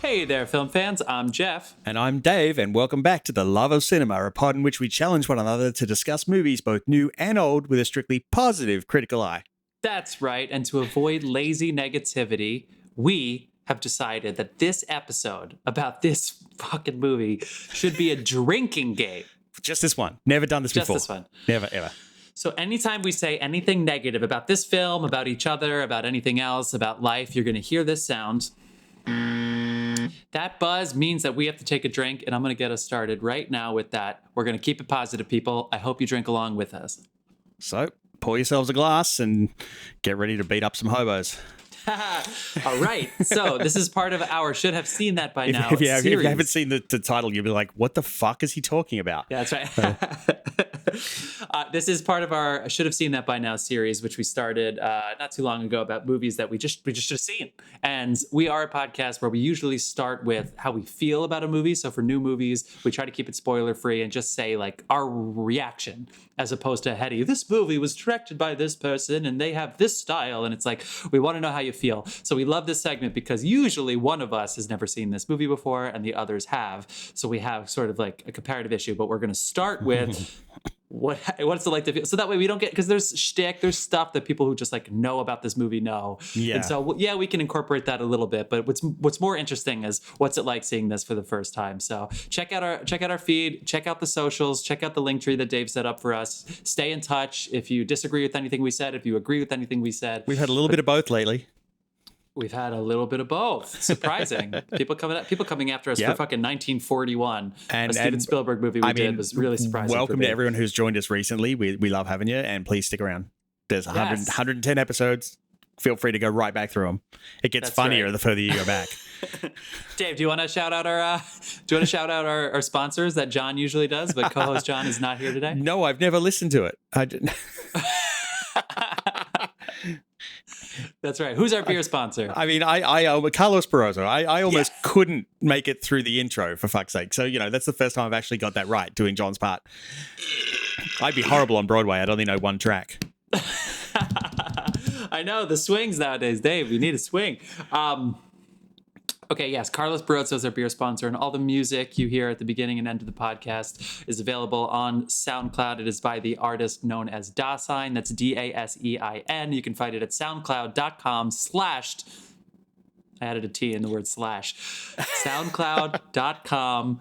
Hey there, film fans. I'm Jeff. And I'm Dave, and welcome back to The Love of Cinema, a pod in which we challenge one another to discuss movies both new and old with a strictly positive critical eye. That's right. And to avoid lazy negativity, we have decided that this episode about this fucking movie should be a drinking game. Just this one. Never done this before. Just this one. Never, ever. So anytime we say anything negative about this film, about each other, about anything else, about life, you're going to hear this sound. That buzz means that we have to take a drink, and I'm going to get us started right now with that. We're going to keep it positive, people. I hope you drink along with us. So, pour yourselves a glass and get ready to beat up some hobos. All right. So this is part of our should have seen that by now. If you haven't seen the title, you'll be like, what the fuck is he talking about? Yeah, that's right. This is part of our should have seen that by now series, which we started not too long ago about movies that we just should have seen. And we are a podcast where we usually start with how we feel about a movie. So for new movies, we try to keep it spoiler free and just say like our reaction, as opposed to heady, this movie was directed by this person and they have this style. And it's like, we want to know how you feel. So we love this segment because usually one of us has never seen this movie before and the others have. So we have sort of like a comparative issue, but we're going to start with what's it like to feel? So that way we don't get, because there's shtick, there's stuff that people who just like know about this movie know. Yeah. And so, yeah, we can incorporate that a little bit, but what's more interesting is what's it like seeing this for the first time. So check out our feed, check out the socials, check out the link tree that Dave set up for us. Stay in touch. If you disagree with anything we said, if you agree with anything we said. We've had a little bit of both lately. We've had a little bit of both. Surprising. people coming after us for fucking 1941. And a Steven Spielberg movie we did was really surprising. Welcome to everyone who's joined us recently. We love having you, and please stick around. There's 110 episodes. Feel free to go right back through them. It gets funnier the further you go back. Dave, do you want to shout out our sponsors that John usually does, but co-host John is not here today? No, I've never listened to it. I didn't. That's right. Who's our beer sponsor? I mean, I Carlos Barroso. I almost couldn't make it through the intro, for fuck's sake. So, that's the first time I've actually got that right, doing John's part. I'd be horrible on Broadway. I'd only know one track. I know, the swings nowadays, Dave. We need a swing. Okay, yes, Carlos Barroso is our beer sponsor, and all the music you hear at the beginning and end of the podcast is available on SoundCloud. It is by the artist known as Dasein. That's Dasein. You can find it at soundcloud.com/ I added a T in the word / soundcloud.com/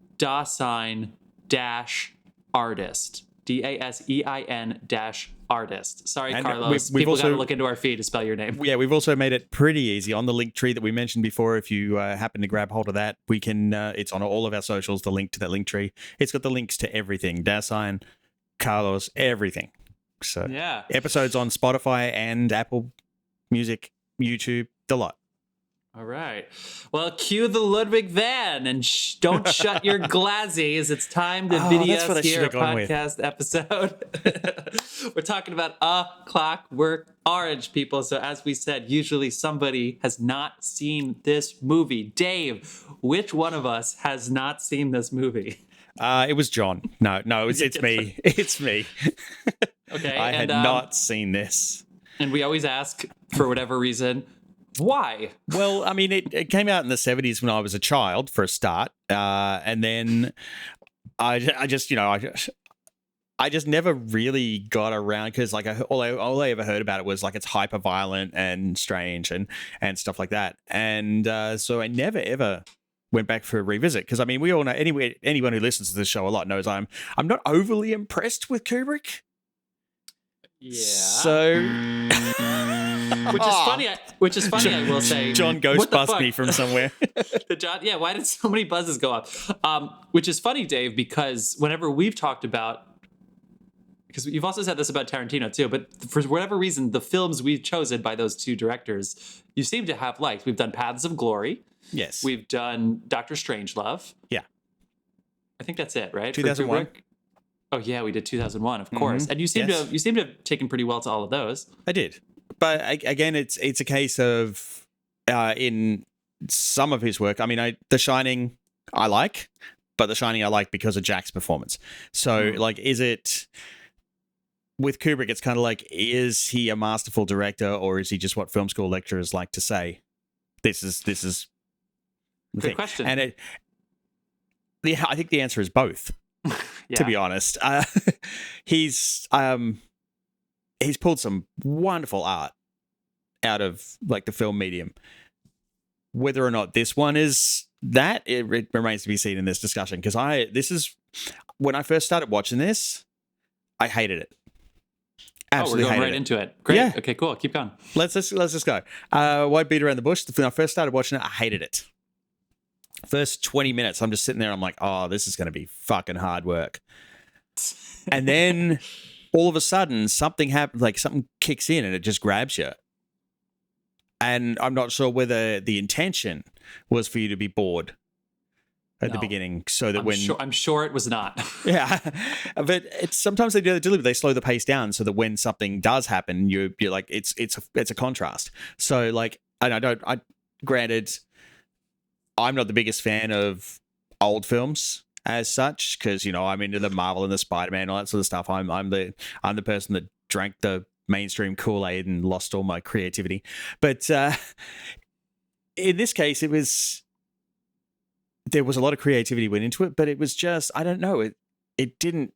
Dasein-artist. Dasein-artist. Sorry, and Carlos. People got to look into our feed to spell your name. Yeah, we've also made it pretty easy on the link tree that we mentioned before. If you happen to grab hold of that, we can. It's on all of our socials. The link to that link tree. It's got the links to everything. Dasein, Carlos, everything. So yeah, episodes on Spotify and Apple Music, YouTube, the lot. All right. Well, cue the Ludwig van and don't shut your glazies. It's time to video here a podcast episode. We're talking about A Clockwork Orange, people. So as we said, usually somebody has not seen this movie. Dave, which one of us has not seen this movie? It was John. No, it's me. It's me. Okay. I had not seen this. And we always ask, for whatever reason, why? Well, I mean, it came out in the 70s when I was a child, for a start, and then I just never really got around, because like all I ever heard about it was like it's hyper violent and strange and stuff like that, and so I never ever went back for a revisit, because I mean, we all know, anyone who listens to this show a lot knows I'm not overly impressed with Kubrick. Yeah. So. Which is funny. I will say. John Ghostbust me from somewhere. Why did so many buzzes go up? Which is funny, Dave, because whenever we've talked about, because you've also said this about Tarantino too, but for whatever reason, the films we've chosen by those two directors, you seem to have liked. We've done Paths of Glory. Yes. We've done Dr. Strangelove. Yeah. I think that's it, right? 2001. Oh yeah, we did 2001, of course. And you seem to have taken pretty well to all of those. I did. But again, it's a case of in some of his work. I mean, The Shining I like, but The Shining I like because of Jack's performance. So, like, is it with Kubrick? It's kind of like, is he a masterful director, or is he just what film school lecturers like to say? This is the Good thing. question. And I think the answer is both. Yeah. To be honest, he's pulled some wonderful art out of like the film medium. Whether or not this one is that, it remains to be seen in this discussion. Because when I first started watching this, I hated it. Absolutely we're going hated right it. into it. Great. Yeah. Okay, cool. Keep going. Let's just go. Won't beat around the bush. When I first started watching it, I hated it. First 20 minutes, I'm just sitting there. I'm like, oh, this is going to be fucking hard work. And then all of a sudden, something happens, like something kicks in and it just grabs you. And I'm not sure whether the intention was for you to be bored at the beginning, so that I'm sure it was not. Yeah, but sometimes they do it deliberately. They slow the pace down so that when something does happen, you're like it's a contrast. So like, and granted, I'm not the biggest fan of old films as such, because I'm into the Marvel and the Spider-Man and all that sort of stuff. I'm the person that drank the mainstream Kool-Aid and lost all my creativity. But in this case, there was a lot of creativity went into it, but it was just, I don't know, it didn't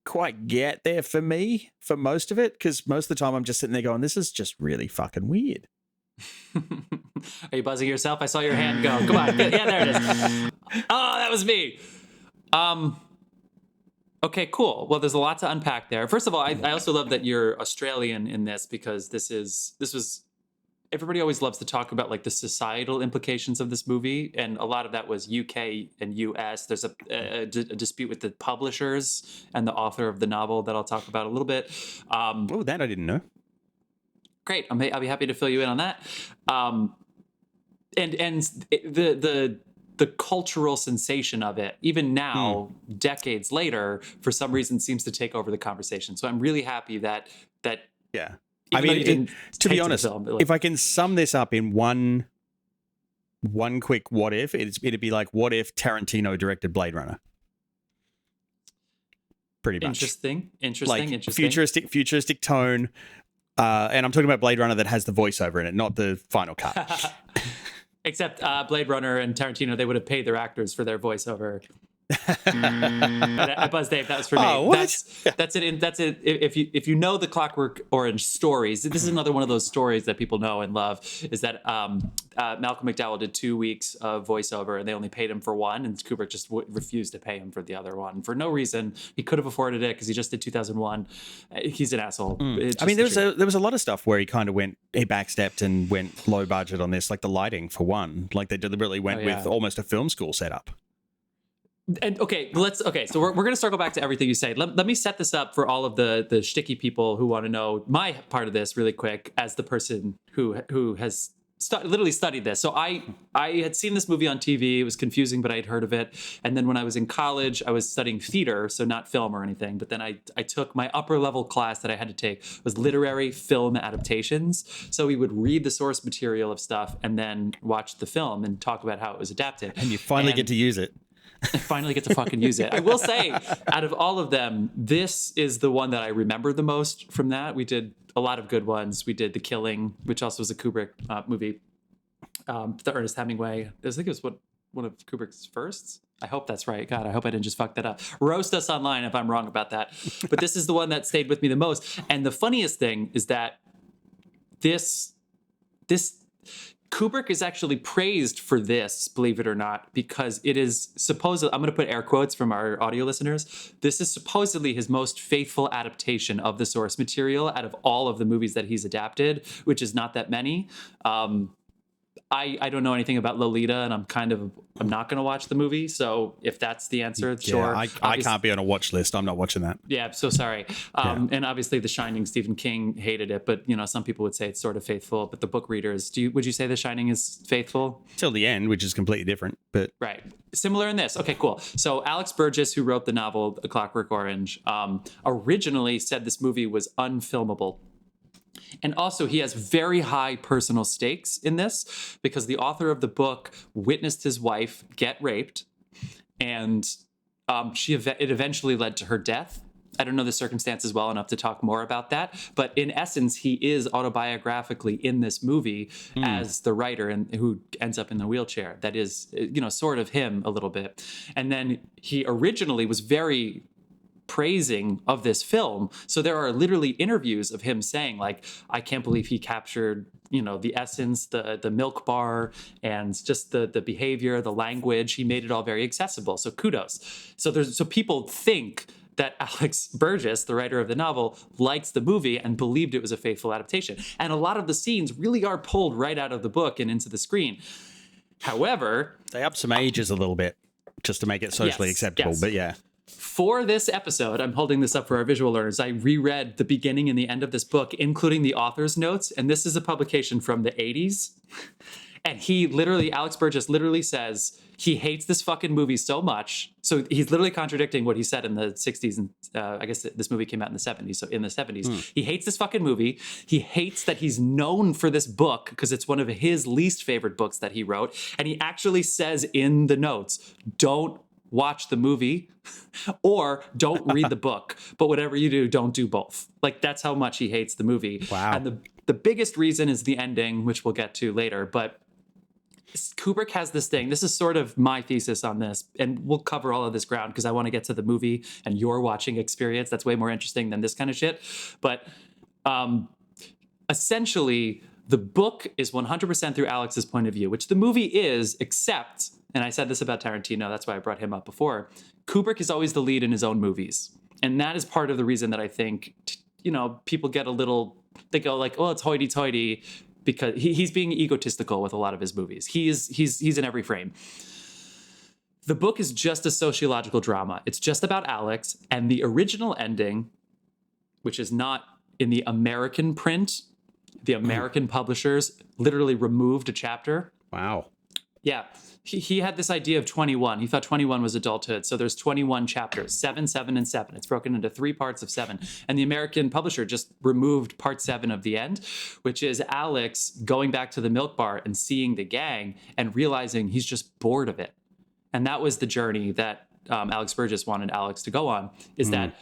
quite get there for me for most of it, because most of the time I'm just sitting there going, this is just really fucking weird. Are you buzzing yourself? I saw your hand go. Come on. Yeah, there it is. Oh, that was me. Okay, cool. Well, there's a lot to unpack there. First of all, I also love that you're Australian in this, because this was everybody always loves to talk about like the societal implications of this movie, and a lot of that was UK and US. There's a dispute with the publishers and the author of the novel that I'll talk about a little bit. Oh, that I didn't know. Great. I'll be happy to fill you in on that. And the cultural sensation of it, even now, decades later, for some reason seems to take over the conversation. So I'm really happy that yeah. I mean, to be honest, if I can sum this up in one quick what if, it'd be like, what if Tarantino directed Blade Runner? Pretty much. Interesting. Like futuristic tone. And I'm talking about Blade Runner that has the voiceover in it, not the final cut. Except Blade Runner and Tarantino, they would have paid their actors for their voiceover. Buzz Dave, that was for me. Oh, what? That's it. That's it. If you know the Clockwork Orange stories, this is another one of those stories that people know and love. Is that Malcolm McDowell did 2 weeks of voiceover and they only paid him for one, and Kubrick just refused to pay him for the other one for no reason. He could have afforded it because he just did 2001. He's an asshole. I mean, there was a lot of stuff where he backstepped and went low budget on this, like the lighting for one. Like they deliberately went with almost a film school setup. And so we're going to circle back to everything you say. Let me set this up for all of the shticky people who want to know my part of this really quick, as the person who has literally studied this. So I had seen this movie on TV. It was confusing, but I had heard of it. And then when I was in college, I was studying theater, so not film or anything. But then I took my upper level class that I had to take was literary film adaptations. So we would read the source material of stuff and then watch the film and talk about how it was adapted. And you finally get to use it. I finally get to fucking use it. I will say, out of all of them, this is the one that I remember the most from that. We did a lot of good ones. We did The Killing, which also was a Kubrick movie. The Ernest Hemingway. I think it was one of Kubrick's firsts. I hope that's right. God, I hope I didn't just fuck that up. Roast us online if I'm wrong about that. But this is the one that stayed with me the most. And the funniest thing is that this Kubrick is actually praised for this, believe it or not, because it is supposedly, I'm going to put air quotes from our audio listeners, this is supposedly his most faithful adaptation of the source material out of all of the movies that he's adapted, which is not that many. I don't know anything about Lolita, and I'm not going to watch the movie. So if that's the answer, sure. I can't be on a watch list. I'm not watching that. Yeah, I'm so sorry. And obviously, The Shining, Stephen King hated it, but some people would say it's sort of faithful. But the book readers, would you say The Shining is faithful? Till the end, which is completely different. But right, similar in this. Okay, cool. So Alex Burgess, who wrote the novel A Clockwork Orange, originally said this movie was unfilmable. And also, he has very high personal stakes in this because the author of the book witnessed his wife get raped, and it eventually led to her death. I don't know the circumstances well enough to talk more about that, but in essence, he is autobiographically in this movie as the writer and who ends up in the wheelchair. That is, sort of him a little bit. And then he originally was very praising of this film. So there are literally interviews of him saying, like, I can't believe he captured, the essence, the milk bar, and just the behavior, the language. He made it all very accessible. So kudos. So people think that Alex Burgess, the writer of the novel, likes the movie and believed it was a faithful adaptation. And a lot of the scenes really are pulled right out of the book and into the screen. However, they up some ages a little bit just to make it socially acceptable. Yes. But yeah. For this episode, I'm holding this up for our visual learners. I reread the beginning and the end of this book, including the author's notes. And this is a publication from the 80s. And Alex Burgess literally says he hates this fucking movie so much. So he's literally contradicting what he said in the 60s. And I guess this movie came out in the 70s. So in the 70s, he hates this fucking movie. He hates that he's known for this book because it's one of his least favorite books that he wrote. And he actually says in the notes, don't watch the movie or don't read the book. But whatever you do, don't do both. Like, that's how much he hates the movie. Wow. And the biggest reason is the ending, which we'll get to later. But Kubrick has this thing. This is sort of my thesis on this, and we'll cover all of this ground because I want to get to the movie and your watching experience. That's way more interesting than this kind of shit. But essentially, the book is 100% through Alex's point of view, which the movie is, except, and I said this about Tarantino, that's why I brought him up before, Kubrick is always the lead in his own movies. And that is part of the reason that I think, people get a little, they go like, oh, it's hoity-toity, because he's being egotistical with a lot of his movies. He's in every frame. The book is just a sociological drama. It's just about Alex, and the original ending, which is not in the American print, the American publishers literally removed a chapter. Wow. Yeah. He had this idea of 21. He thought 21 was adulthood. So there's 21 chapters, 7, 7, and 7. It's broken into 3 parts of 7. And the American publisher just removed part 7 of the end, which is Alex going back to the milk bar and seeing the gang and realizing he's just bored of it. And that was the journey that Alex Burgess wanted Alex to go on, is that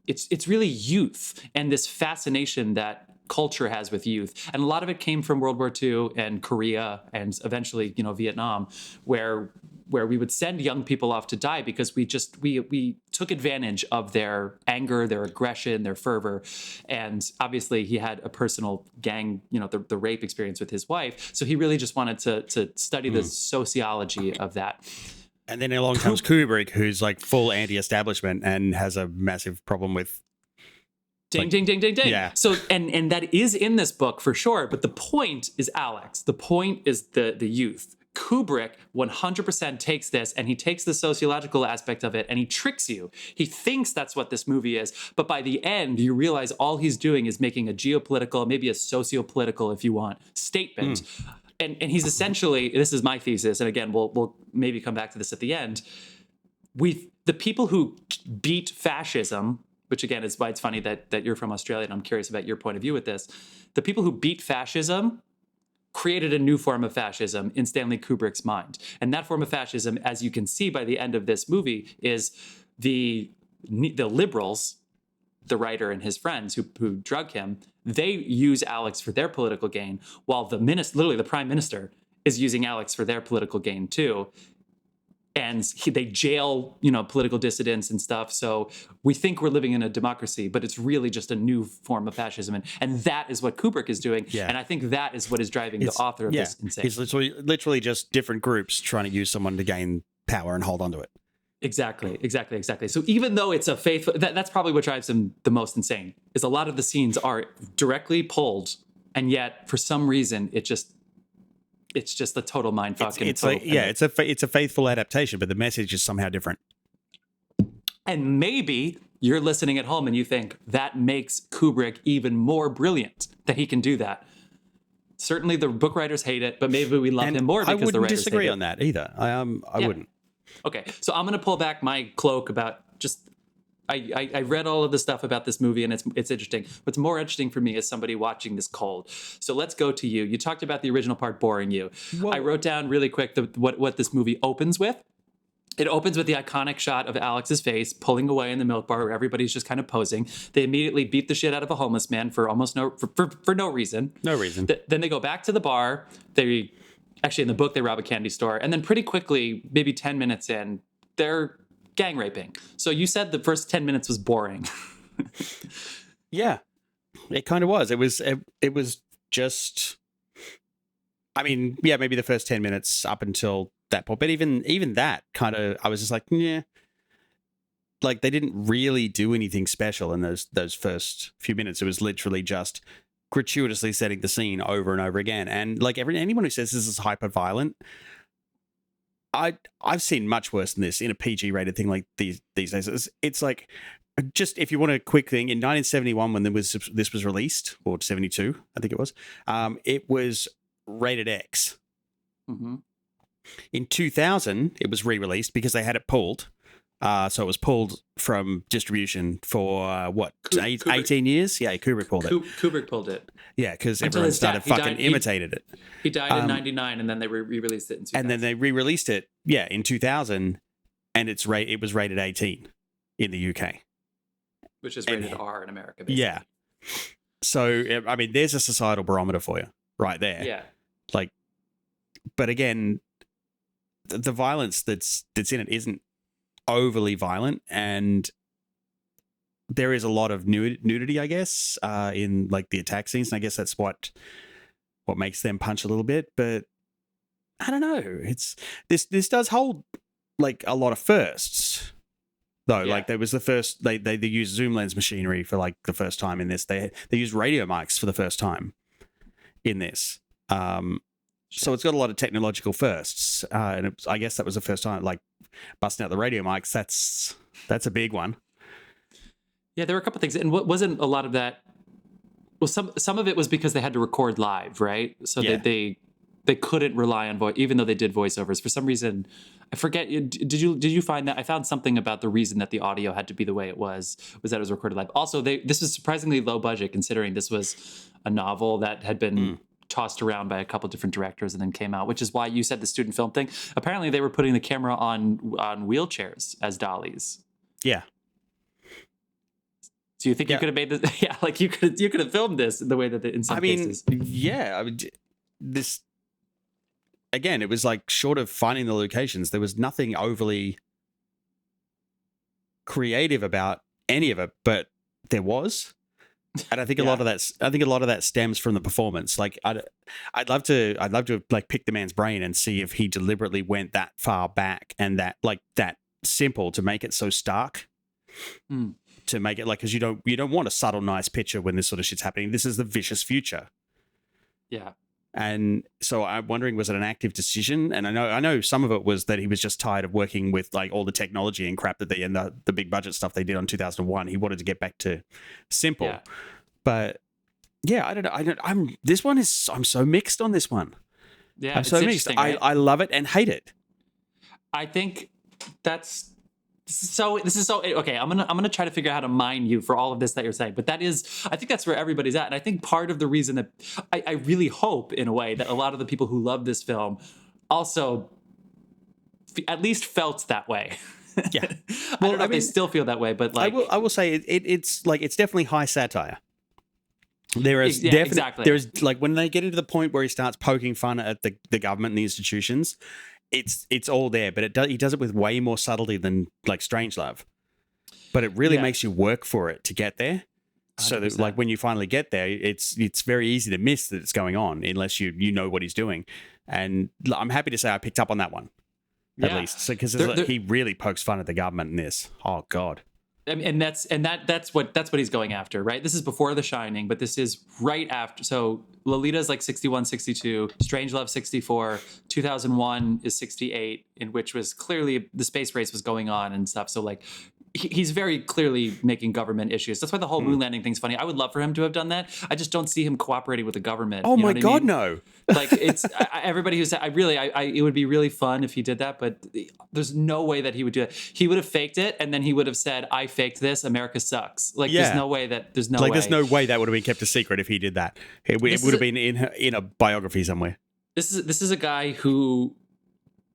it's really youth and this fascination that culture has with youth. And a lot of it came from World War II and Korea and eventually, Vietnam, where we would send young people off to die because we took advantage of their anger, their aggression, their fervor. And obviously he had a personal gang, the rape experience with his wife. So he really just wanted to study the sociology of that. And then along comes Kubrick, who's like full anti-establishment and has a massive problem with ding, ding, ding, ding, ding. Yeah. So, and that is in this book for sure. But the point is Alex. The point is the youth. Kubrick 100% takes this and he takes the sociological aspect of it and he tricks you. He thinks that's what this movie is. But by the end, you realize all he's doing is making a geopolitical, maybe a sociopolitical, if you want, statement. And he's essentially, this is my thesis. And again, we'll maybe come back to this at the end. The people who beat fascism, which again is why it's funny that you're from Australia and I'm curious about your point of view with this. The people who beat fascism created a new form of fascism in Stanley Kubrick's mind. And that form of fascism, as you can see by the end of this movie, is the liberals, the writer and his friends who drug him, they use Alex for their political gain, while literally the prime minister is using Alex for their political gain too. And they jail, political dissidents and stuff. So we think we're living in a democracy, but it's really just a new form of fascism. And that is what Kubrick is doing. Yeah. And I think that is what is driving the author of this insane. It's literally just different groups trying to use someone to gain power and hold on to it. Exactly. So even though it's a faithful, that's probably what drives him the most insane, is a lot of the scenes are directly pulled. And yet for some reason, it's just a total mindfuck. It's a faithful adaptation, but the message is somehow different. And maybe you're listening at home and you think that makes Kubrick even more brilliant, that he can do that. Certainly the book writers hate it, but maybe we love him more because the writers hate it. I wouldn't disagree on that either. I wouldn't. Okay, so I'm going to pull back my cloak about just... I read all of the stuff about this movie and it's interesting. What's more interesting for me is somebody watching this cold. So let's go to you. You talked about the original part boring you. Whoa. I wrote down really quick what this movie opens with. It opens with the iconic shot of Alex's face pulling away in the milk bar where everybody's just kind of posing. They immediately beat the shit out of a homeless man for almost for no reason. No reason. Then they go back to the bar. They actually, in the book, they rob a candy store. And then pretty quickly, maybe 10 minutes in, they're gang raping. So you said the first 10 minutes was boring. Yeah, it kind of was. It was just, I mean, yeah, maybe the first 10 minutes up until that point. But even that kind of, I was just like, yeah. Like, they didn't really do anything special in those first few minutes. It was literally just gratuitously setting the scene over and over again. And like anyone who says this is hyper violent, I've seen much worse than this in a PG rated thing like these days. It's like, just if you want a quick thing, in 1971 when this was released, or 72, I think it was rated X. Mm-hmm. In 2000, it was re-released because they had it pulled. So it was pulled from distribution for 18 years? Yeah, Kubrick pulled it. Kubrick pulled it. Yeah, because everyone started fucking imitated it. He died in 99, and then they re-released it in 2000. And then they re-released it, in 2000, and it was rated 18 in the UK. Which is rated R in America, basically. Yeah. So, I mean, there's a societal barometer for you right there. Yeah. Like, but again, the violence that's in it isn't overly violent, and there is a lot of nudity, I guess, in like the attack scenes, and I guess that's what makes them punch a little bit. But I don't know. It's this does hold like a lot of firsts, though. Yeah. Like there was the first they used zoom lens machinery for like the first time in this. They used radio mics for the first time in this. So it's got a lot of technological firsts, and I guess that was the first time, like busting out the radio mics. That's a big one. Yeah, there were a couple things, and what wasn't a lot of that. Well, some of it was because they had to record live, right? So yeah. they couldn't rely on voice, even though they did voiceovers. For some reason, I forget. Did you find that? I found something about the reason that the audio had to be the way it was that it was recorded live. Also, this was surprisingly low budget considering this was a novel that had been tossed around by a couple different directors and then came out, which is why you said the student film thing. Apparently, they were putting the camera on wheelchairs as dollies. Yeah. Do you think you could have made this? Yeah, like you could have filmed this in the way that in some cases. Yeah. I mean, this again, it was like short of finding the locations, there was nothing overly creative about any of it, but there was. And I think a lot of that stems from the performance. Like I'd love to like pick the man's brain and see if he deliberately went that far back and that simple to make it so stark. To make it like, because you don't want a subtle nice picture when this sort of shit's happening. This is the vicious future. Yeah. And so I'm wondering, was it an active decision? And I know some of it was that he was just tired of working with like all the technology and crap that the big budget stuff they did on 2001. He wanted to get back to simple. Yeah. But yeah, I don't know. I'm so mixed on this one. Yeah, I'm so mixed. Right? I love it and hate it. I think this is so okay. I'm gonna try to figure out how to mine you for all of this that you're saying, but I think that's where everybody's at, and I think part of the reason that I really hope in a way that a lot of the people who love this film also at least felt that way. Yeah, I don't know if they still feel that way, but like I will say it's like it's definitely high satire. There is exactly. There's like when they get into the point where he starts poking fun at the government and the institutions. It's all there, but he does it with way more subtlety than like Strangelove. But it really makes you work for it to get there. 100%. So that like when you finally get there, it's very easy to miss that it's going on unless you know what he's doing. And I'm happy to say I picked up on that one at least. So because he really pokes fun at the government in this. Oh God. And that's what he's going after, right? This is before The Shining, but this is right after. So Lolita's like 61, 62, Strangelove 64, 2001 is 68, in which was clearly the space race was going on and stuff. So like he's very clearly making government issues. That's why the whole moon landing thing's funny. I would love for him to have done that. I just don't see him cooperating with the government. Oh my God, no. Like it's everybody who said, it would be really fun if he did that, but there's no way that he would do it. He would have faked it, and then he would have said, "I faked this. America sucks." Like there's no way that there's no way that would have been kept a secret if he did that. It would have been in a biography somewhere. This is a guy who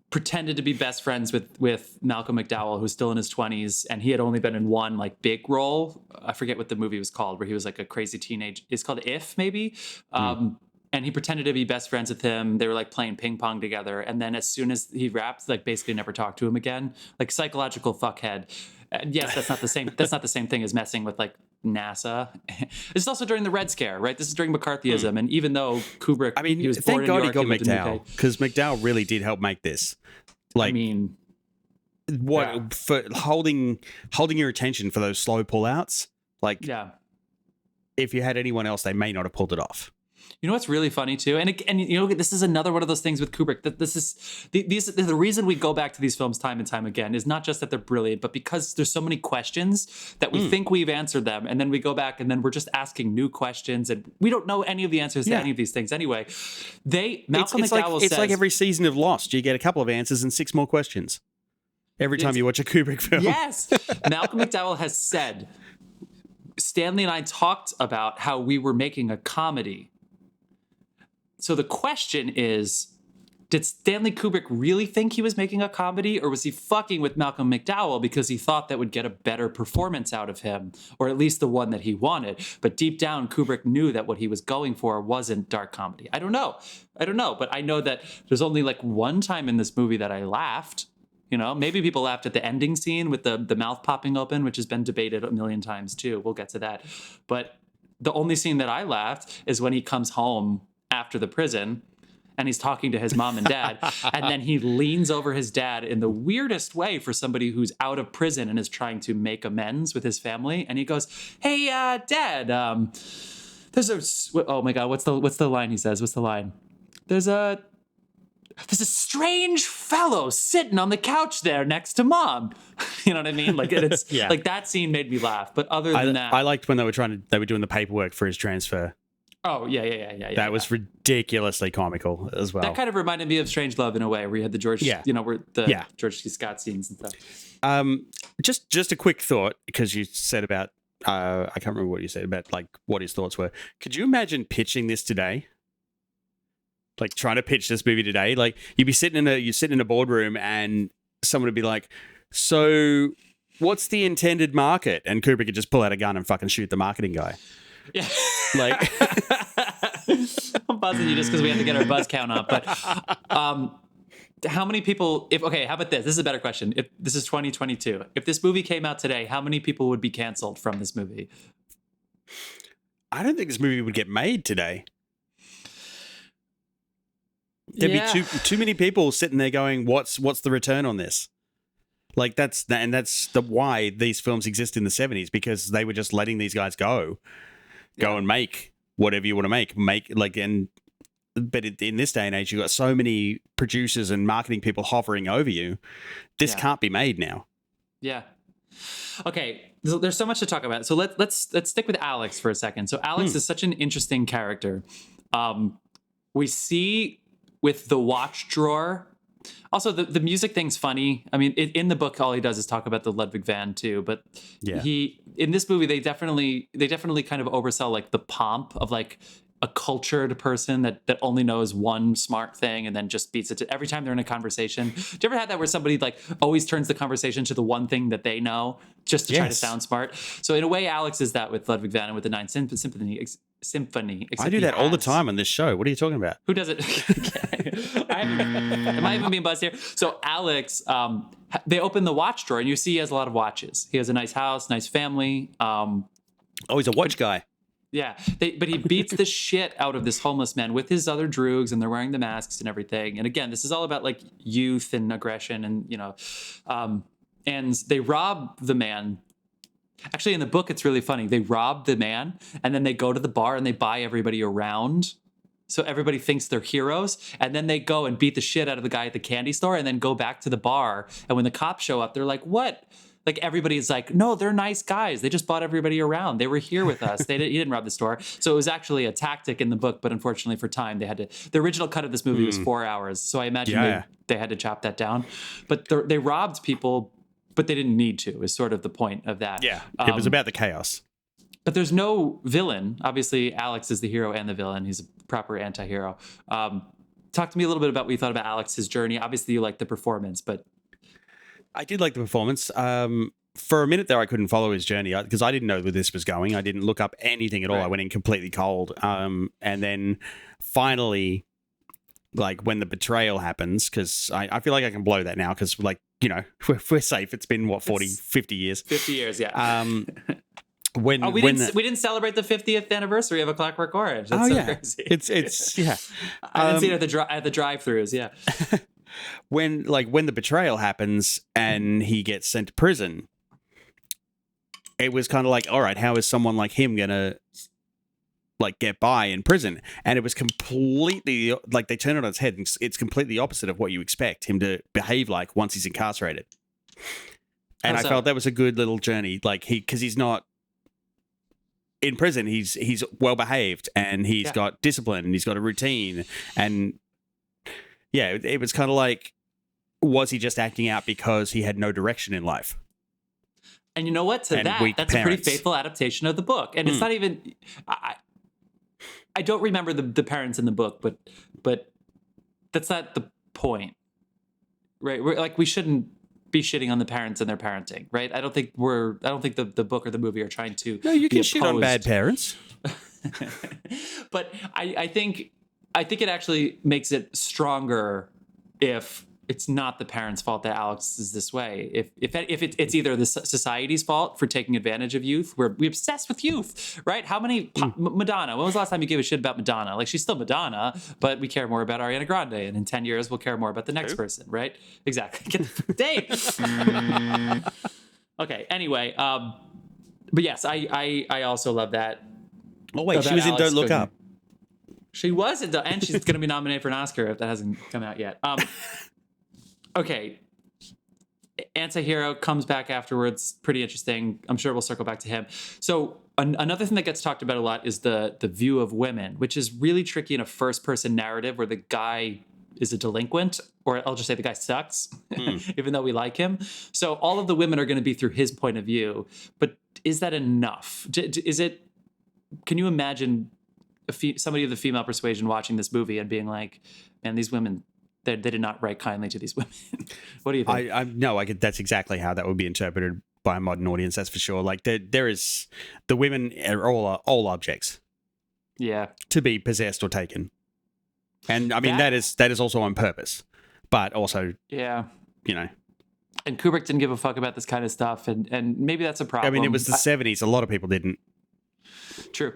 pretended to be best friends with Malcolm McDowell, who's still in his 20s, and he had only been in one like big role. I forget what the movie was called, where he was like a crazy teenage. It's called If, maybe. And he pretended to be best friends with him. They were like playing ping pong together, and then as soon as he wrapped, like basically never talked to him again. Like psychological fuckhead. And yes, that's not the same. That's not the same thing as messing with like NASA. This is also during the Red Scare, right? This is during McCarthyism, and even though Kubrick, I mean, he was born thank God in he got New York, McDowell, because McDowell really did help make this. Like, I mean, what for holding your attention for those slow pullouts? Like, yeah. If you had anyone else, they may not have pulled it off. You know what's really funny too, and you know, this is another one of those things with Kubrick. That this is the reason we go back to these films time and time again is not just that they're brilliant, but because there's so many questions that we think we've answered them, and then we go back and then we're just asking new questions, and we don't know any of the answers to any of these things anyway. Malcolm McDowell says, it's like every season of Lost. You get a couple of answers and 6 more questions every time you watch a Kubrick film. Yes, Malcolm McDowell has said, Stanley and I talked about how we were making a comedy. So the question is, did Stanley Kubrick really think he was making a comedy, or was he fucking with Malcolm McDowell because he thought that would get a better performance out of him, or at least the one that he wanted? But deep down, Kubrick knew that what he was going for wasn't dark comedy. I don't know, but I know that there's only like one time in this movie that I laughed. You know, maybe people laughed at the ending scene with the mouth popping open, which has been debated a million times too. We'll get to that. But the only scene that I laughed is when he comes home after the prison and he's talking to his mom and dad, and then he leans over his dad in the weirdest way for somebody who's out of prison and is trying to make amends with his family, and he goes, "Hey, Dad, there's a oh my God, what's the line he says? What's the line? There's a strange fellow sitting on the couch there next to Mom." You know what I mean? Like it's like that scene made me laugh. But other than that, I liked when they were doing the paperwork for his transfer. Oh, yeah. That was ridiculously comical as well. That kind of reminded me of Strange Love in a way, where you had the George C. Scott scenes and stuff. Just a quick thought, because you said about, I can't remember what you said about like what his thoughts were. Could you imagine pitching this today? Like trying to pitch this movie today? Like you'd be sitting in a boardroom and someone would be like, "So what's the intended market?" And Kubrick could just pull out a gun and fucking shoot the marketing guy. Yeah. Like I'm buzzing you just because we had to get our buzz count up. But how many people, how about this? This is a better question. If this is 2022, if this movie came out today, how many people would be canceled from this movie? I don't think this movie would get made today. There'd be too many people sitting there going, what's the return on this? Like that's the why these films exist in the 70s, because they were just letting these guys go and make whatever you want to make but in this day and age, you've got so many producers and marketing people hovering over you. This can't be made now. Yeah. Okay. There's so much to talk about. So let's stick with Alex for a second. So Alex is such an interesting character. We see with the watch drawer. Also, the music thing's funny. I mean, in the book, all he does is talk about the Ludwig van too. But in this movie, they definitely kind of oversell like the pomp of like a cultured person that only knows one smart thing and then just beats it to every time they're in a conversation. Do you ever have that where somebody like always turns the conversation to the one thing that they know just to try to sound smart? So in a way, Alex is that with Ludwig van and with the Ninth Symphony. I do that all the time on this show. What are you talking about? Who does it? Am I even being buzzed here? So Alex, they open the watch drawer and you see he has a lot of watches. He has a nice house, nice family. He's a watch guy. Yeah, but he beats the shit out of this homeless man with his other droogs, and they're wearing the masks and everything. And again, this is all about like youth and aggression, and and they rob the man. Actually, in the book, it's really funny. They rob the man, and then they go to the bar and they buy everybody around. So everybody thinks they're heroes, and then they go and beat the shit out of the guy at the candy store, and then go back to the bar. And when the cops show up, they're like, "What?" Like everybody's like, "No, they're nice guys. They just bought everybody around. They were here with us. He didn't rob the store." So it was actually a tactic in the book, but unfortunately for time, they had to. The original cut of this movie was 4 hours, so I imagine they had to chop that down. But they robbed people, but they didn't need to. Is sort of the point of that. Yeah, it was about the chaos. But there's no villain. Obviously, Alex is the hero and the villain. He's a proper anti-hero. talk to me a little bit about what you thought about Alex's journey. Obviously, you liked the performance, but I did like the performance. For a minute there, I couldn't follow his journey because I didn't know where this was going. I didn't look up anything at all. Right. I went in completely cold. And then finally, like when the betrayal happens, because I feel like I can blow that now because, like, you know, we're safe. It's been, what, 50 years? 50 years, yeah. We didn't celebrate the 50th anniversary of A Clockwork Orange. That's crazy. It's yeah. I didn't see it at the drive-thrus. Yeah. when the betrayal happens and he gets sent to prison, it was kind of like, all right, how is someone like him gonna like get by in prison? And it was completely like they turn it on its head. And it's completely opposite of what you expect him to behave like once he's incarcerated. And I felt that was a good little journey. Like because he's not. In prison, he's well behaved and he's got discipline and he's got a routine, and it was kind of like, was he just acting out because he had no direction in life? And you know what? That's parents. A pretty faithful adaptation of the book, and it's not even. I don't remember the parents in the book, but that's not the point, right? We shouldn't be shitting on the parents and their parenting, right? I don't think the book or the movie are trying to. No, you can shit on bad parents. But I think it actually makes it stronger if it's not the parents' fault that Alex is this way. If it's either the society's fault for taking advantage of youth, we obsessed with youth, right? How many Madonna? When was the last time you gave a shit about Madonna? Like, she's still Madonna, but we care more about Ariana Grande, and in 10 years we'll care more about the next person, right? Exactly. Get the date. Okay. Anyway, but yes, I also love that. Oh wait, she was in Don't Look Up. She was in, and she's going to be nominated for an Oscar if that hasn't come out yet. Okay. Anti-hero comes back afterwards. Pretty interesting. I'm sure we'll circle back to him. So another thing that gets talked about a lot is the view of women, which is really tricky in a first-person narrative where the guy is a delinquent, or I'll just say the guy sucks, even though we like him. So all of the women are going to be through his point of view. But is that enough? Is it? Can you imagine somebody of the female persuasion watching this movie and being like, man, these women... They did not write kindly to these women. What do you think? That's exactly how that would be interpreted by a modern audience. That's for sure. Like there is, the women are all objects. Yeah. To be possessed or taken, and I mean that is also on purpose, but also you know. And Kubrick didn't give a fuck about this kind of stuff, and maybe that's a problem. I mean, it was the 70s. A lot of people didn't. True.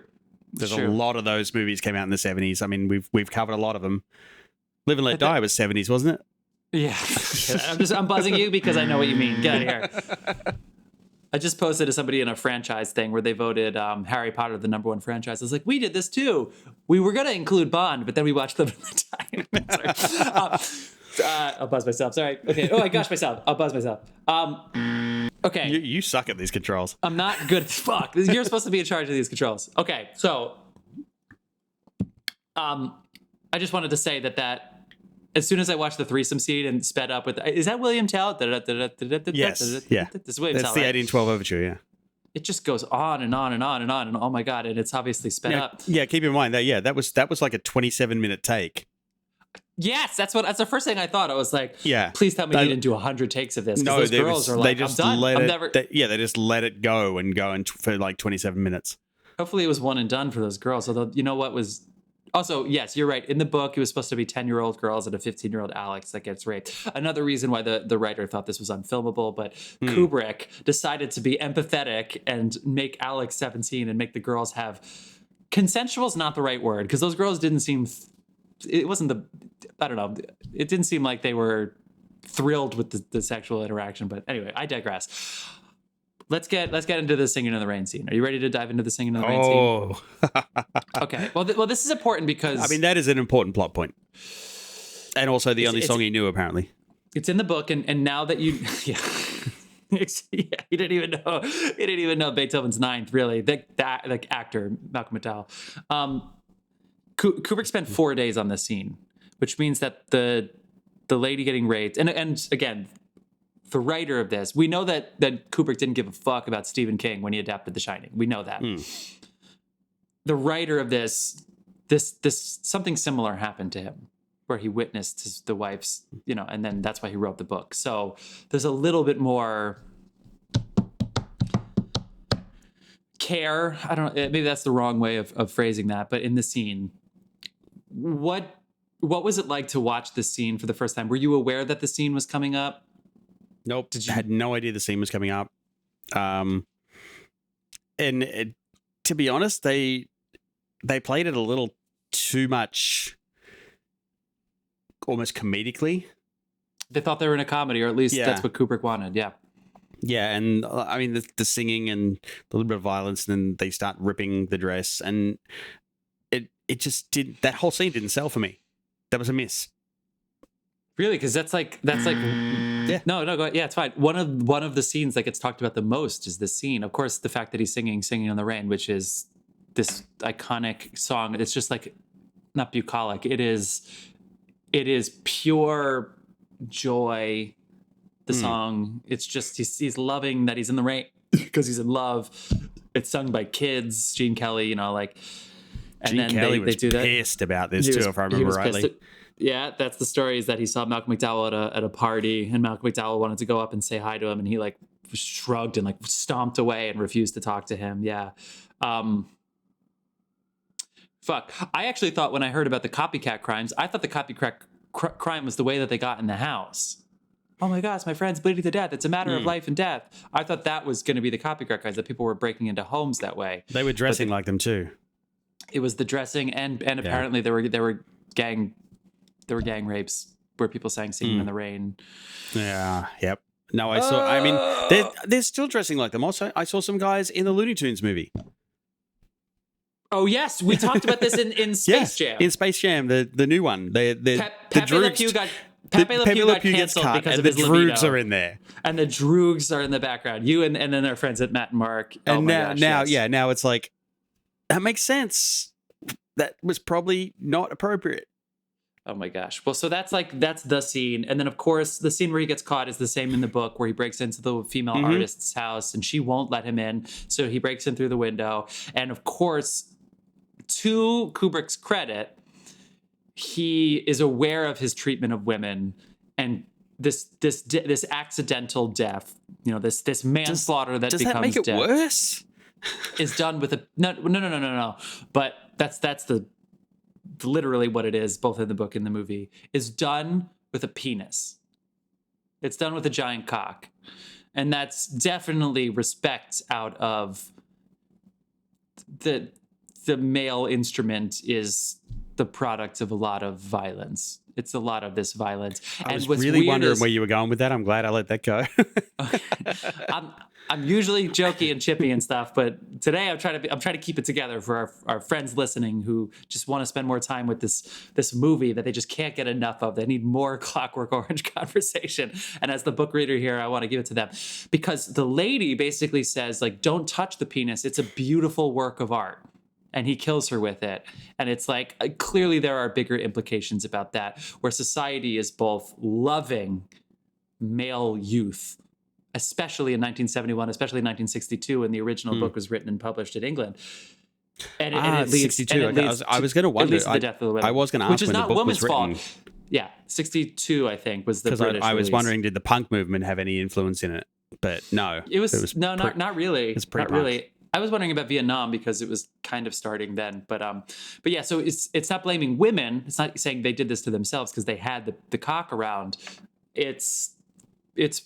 There's a lot of those movies came out in the 70s. I mean, we've covered a lot of them. Live and Let Die was 70s, wasn't it? Yeah. I'm buzzing you because I know what you mean. Get out of here. I just posted to somebody in a franchise thing where they voted Harry Potter the #1 franchise. I was like, we did this too. We were going to include Bond, but then we watched Live and Let Die. I'll buzz myself. Sorry. Okay. Oh, I gosh myself. I'll buzz myself. Okay. You suck at these controls. I'm not good. Fuck. You're supposed to be in charge of these controls. Okay. So, I just wanted to say that as soon as I watched the threesome scene and sped up with, is that William Tell? Yes. Yeah. This is William That's Tell, the right? 1812 overture. Yeah. It just goes on and on and on and on, and oh my god, and it's obviously sped up. Yeah. Keep in mind that was like a 27-minute take. Yes, that's the first thing I thought. I was like, yeah, please tell me you didn't do 100 takes of this. No, those girls are like, I'm done. They just let it go for like 27 minutes. Hopefully it was one and done for those girls. Although, you know what was... Also, yes, you're right. In the book, it was supposed to be 10-year-old girls and a 15-year-old Alex that gets raped. Another reason why the writer thought this was unfilmable, but Kubrick decided to be empathetic and make Alex 17 and make the girls have... Consensual is not the right word, because those girls didn't seem... It wasn't the... I don't know. It didn't seem like they were thrilled with the sexual interaction. But anyway, I digress. Let's get into the Singing in the Rain scene. Are you ready to dive into the Singing in the Rain scene? Okay. Well, this is important because... I mean, that is an important plot point. And also the only song he knew, apparently. It's in the book, and now that you... Yeah. You didn't even know Beethoven's Ninth, really. The actor, Malcolm McDowell. Kubrick spent 4 days on this scene, which means that the lady getting raped... And again... The writer of this, we know that Kubrick didn't give a fuck about Stephen King when he adapted The Shining. We know that. The writer of this something similar happened to him, where he witnessed the wife's, and then that's why he wrote the book. So there's a little bit more care. I don't know, maybe that's the wrong way of phrasing that, but in the scene, what was it like to watch this scene for the first time? Were you aware that the scene was coming up? Nope. I had no idea the scene was coming up. To be honest, they played it a little too much, almost comedically. They thought they were in a comedy, or at least that's what Kubrick wanted. Yeah. Yeah, and I mean the singing and a little bit of violence, and then they start ripping the dress, and it just did. That whole scene didn't sell for me. That was a miss. Really, because that's like yeah. No, go ahead. Yeah, it's fine. One of the scenes that gets talked about the most is this scene. Of course, the fact that he's singing in the rain, which is this iconic song. It's just like not bucolic. It is pure joy. The song, it's just he's loving that he's in the rain because he's in love. It's sung by kids, Gene Kelly, and Gene then Kelly they was do that. Pissed about this too, if I remember rightly. Yeah, that's the story, is that he saw Malcolm McDowell at a party, and Malcolm McDowell wanted to go up and say hi to him, and he like shrugged and like stomped away and refused to talk to him. Yeah. Fuck. I actually thought, when I heard about the copycat crimes, I thought the copycat crime was the way that they got in the house. Oh my gosh, my friend's bleeding to death. It's a matter of life and death. I thought that was going to be the copycat crimes, that people were breaking into homes that way. They were dressing like them too. It was the dressing, and apparently there were gang rapes where people sang "Singing in the Rain." Yeah. Yep. No, I saw. I mean, they're still dressing like them. Also, I saw some guys in the Looney Tunes movie. Oh yes, we talked about this in Space Jam. In Space Jam, the new one. The Pepe Le Pew got canceled because of his libido. The Droogs are in there, and the Droogs are in the background. You and then our friends at Matt and Mark. And now it's like, that makes sense. That was probably not appropriate. Oh my gosh. Well, so that's the scene. And then of course the scene where he gets caught is the same in the book, where he breaks into the female artist's house and she won't let him in. So he breaks in through the window. And of course, to Kubrick's credit, he is aware of his treatment of women, and this accidental death, this manslaughter that becomes death. Does that make it worse? Is done with a no. But that's literally what it is, both in the book and the movie, is done with a penis. It's done with a giant cock. And that's definitely respect out of the male instrument is the product of a lot of violence. It's a lot of this violence. I was really wondering where you were going with that. I'm glad I let that go. I'm usually jokey and chippy and stuff, but today I'm trying to keep it together for our friends listening who just want to spend more time with this movie that they just can't get enough of. They need more Clockwork Orange conversation. And as the book reader here, I want to give it to them, because the lady basically says, like, don't touch the penis. It's a beautiful work of art. And he kills her with it. And it's like, clearly there are bigger implications about that, where society is both loving male youth, especially in 1971, especially in 1962, when the original book was written and published in England. And it leads 62. I was going to wonder. The death of the women, I was going to ask, which is when not the book woman's was written. fault. Yeah, 62, I think, was the British Because I was release. wondering, did the punk movement have any influence in it? But no. It was not really. It's pretty not really. I was wondering about Vietnam because it was kind of starting then, but yeah. So it's not blaming women. It's not saying they did this to themselves because they had the cock around. It's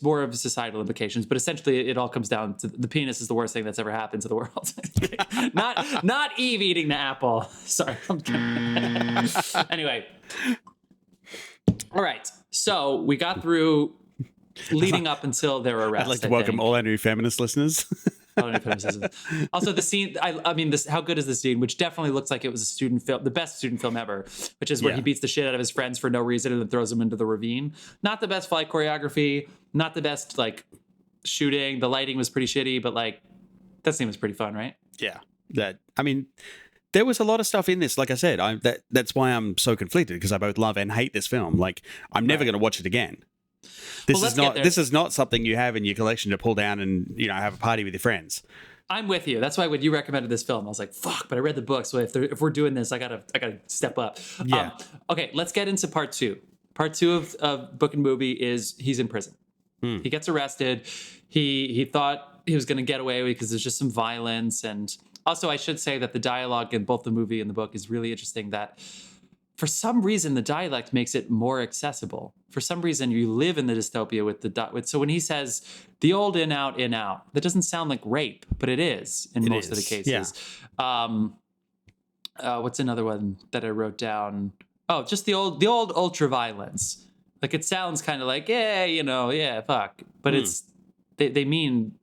more of societal implications, but essentially it all comes down to the penis is the worst thing that's ever happened to the world. not Eve eating the apple. Sorry. I'm kidding. Anyway, all right. So we got through leading up until their arrest. I'd like to welcome all our new feminist listeners. Also, the scene, I mean, how good is the scene, which definitely looks like it was a student film, the best student film ever, which is where he beats the shit out of his friends for no reason and then throws them into the ravine. Not the best fight choreography, not the best, like, shooting. The lighting was pretty shitty, but, like, that scene was pretty fun, right? Yeah. I mean, there was a lot of stuff in this. Like I said, that's why I'm so conflicted, because I both love and hate this film. Like, I'm never going to watch it again. This is not something you have in your collection to pull down and, have a party with your friends. I'm with you. That's why when you recommended this film, I was like, "Fuck!" But I read the book, so if we're doing this, I gotta step up. Yeah. Okay, let's get into part two. Part two of book and movie is he's in prison. He gets arrested. He thought he was going to get away because there's just some violence, and also I should say that the dialogue in both the movie and the book is really interesting. That for some reason the dialect makes it more accessible. For some reason you live in the dystopia with so when he says the old in out, that doesn't sound like rape, but it is in most of the cases. Yeah. What's another one that I wrote down? Oh, just the old ultra violence. Like it sounds kind of like, fuck. But it's they mean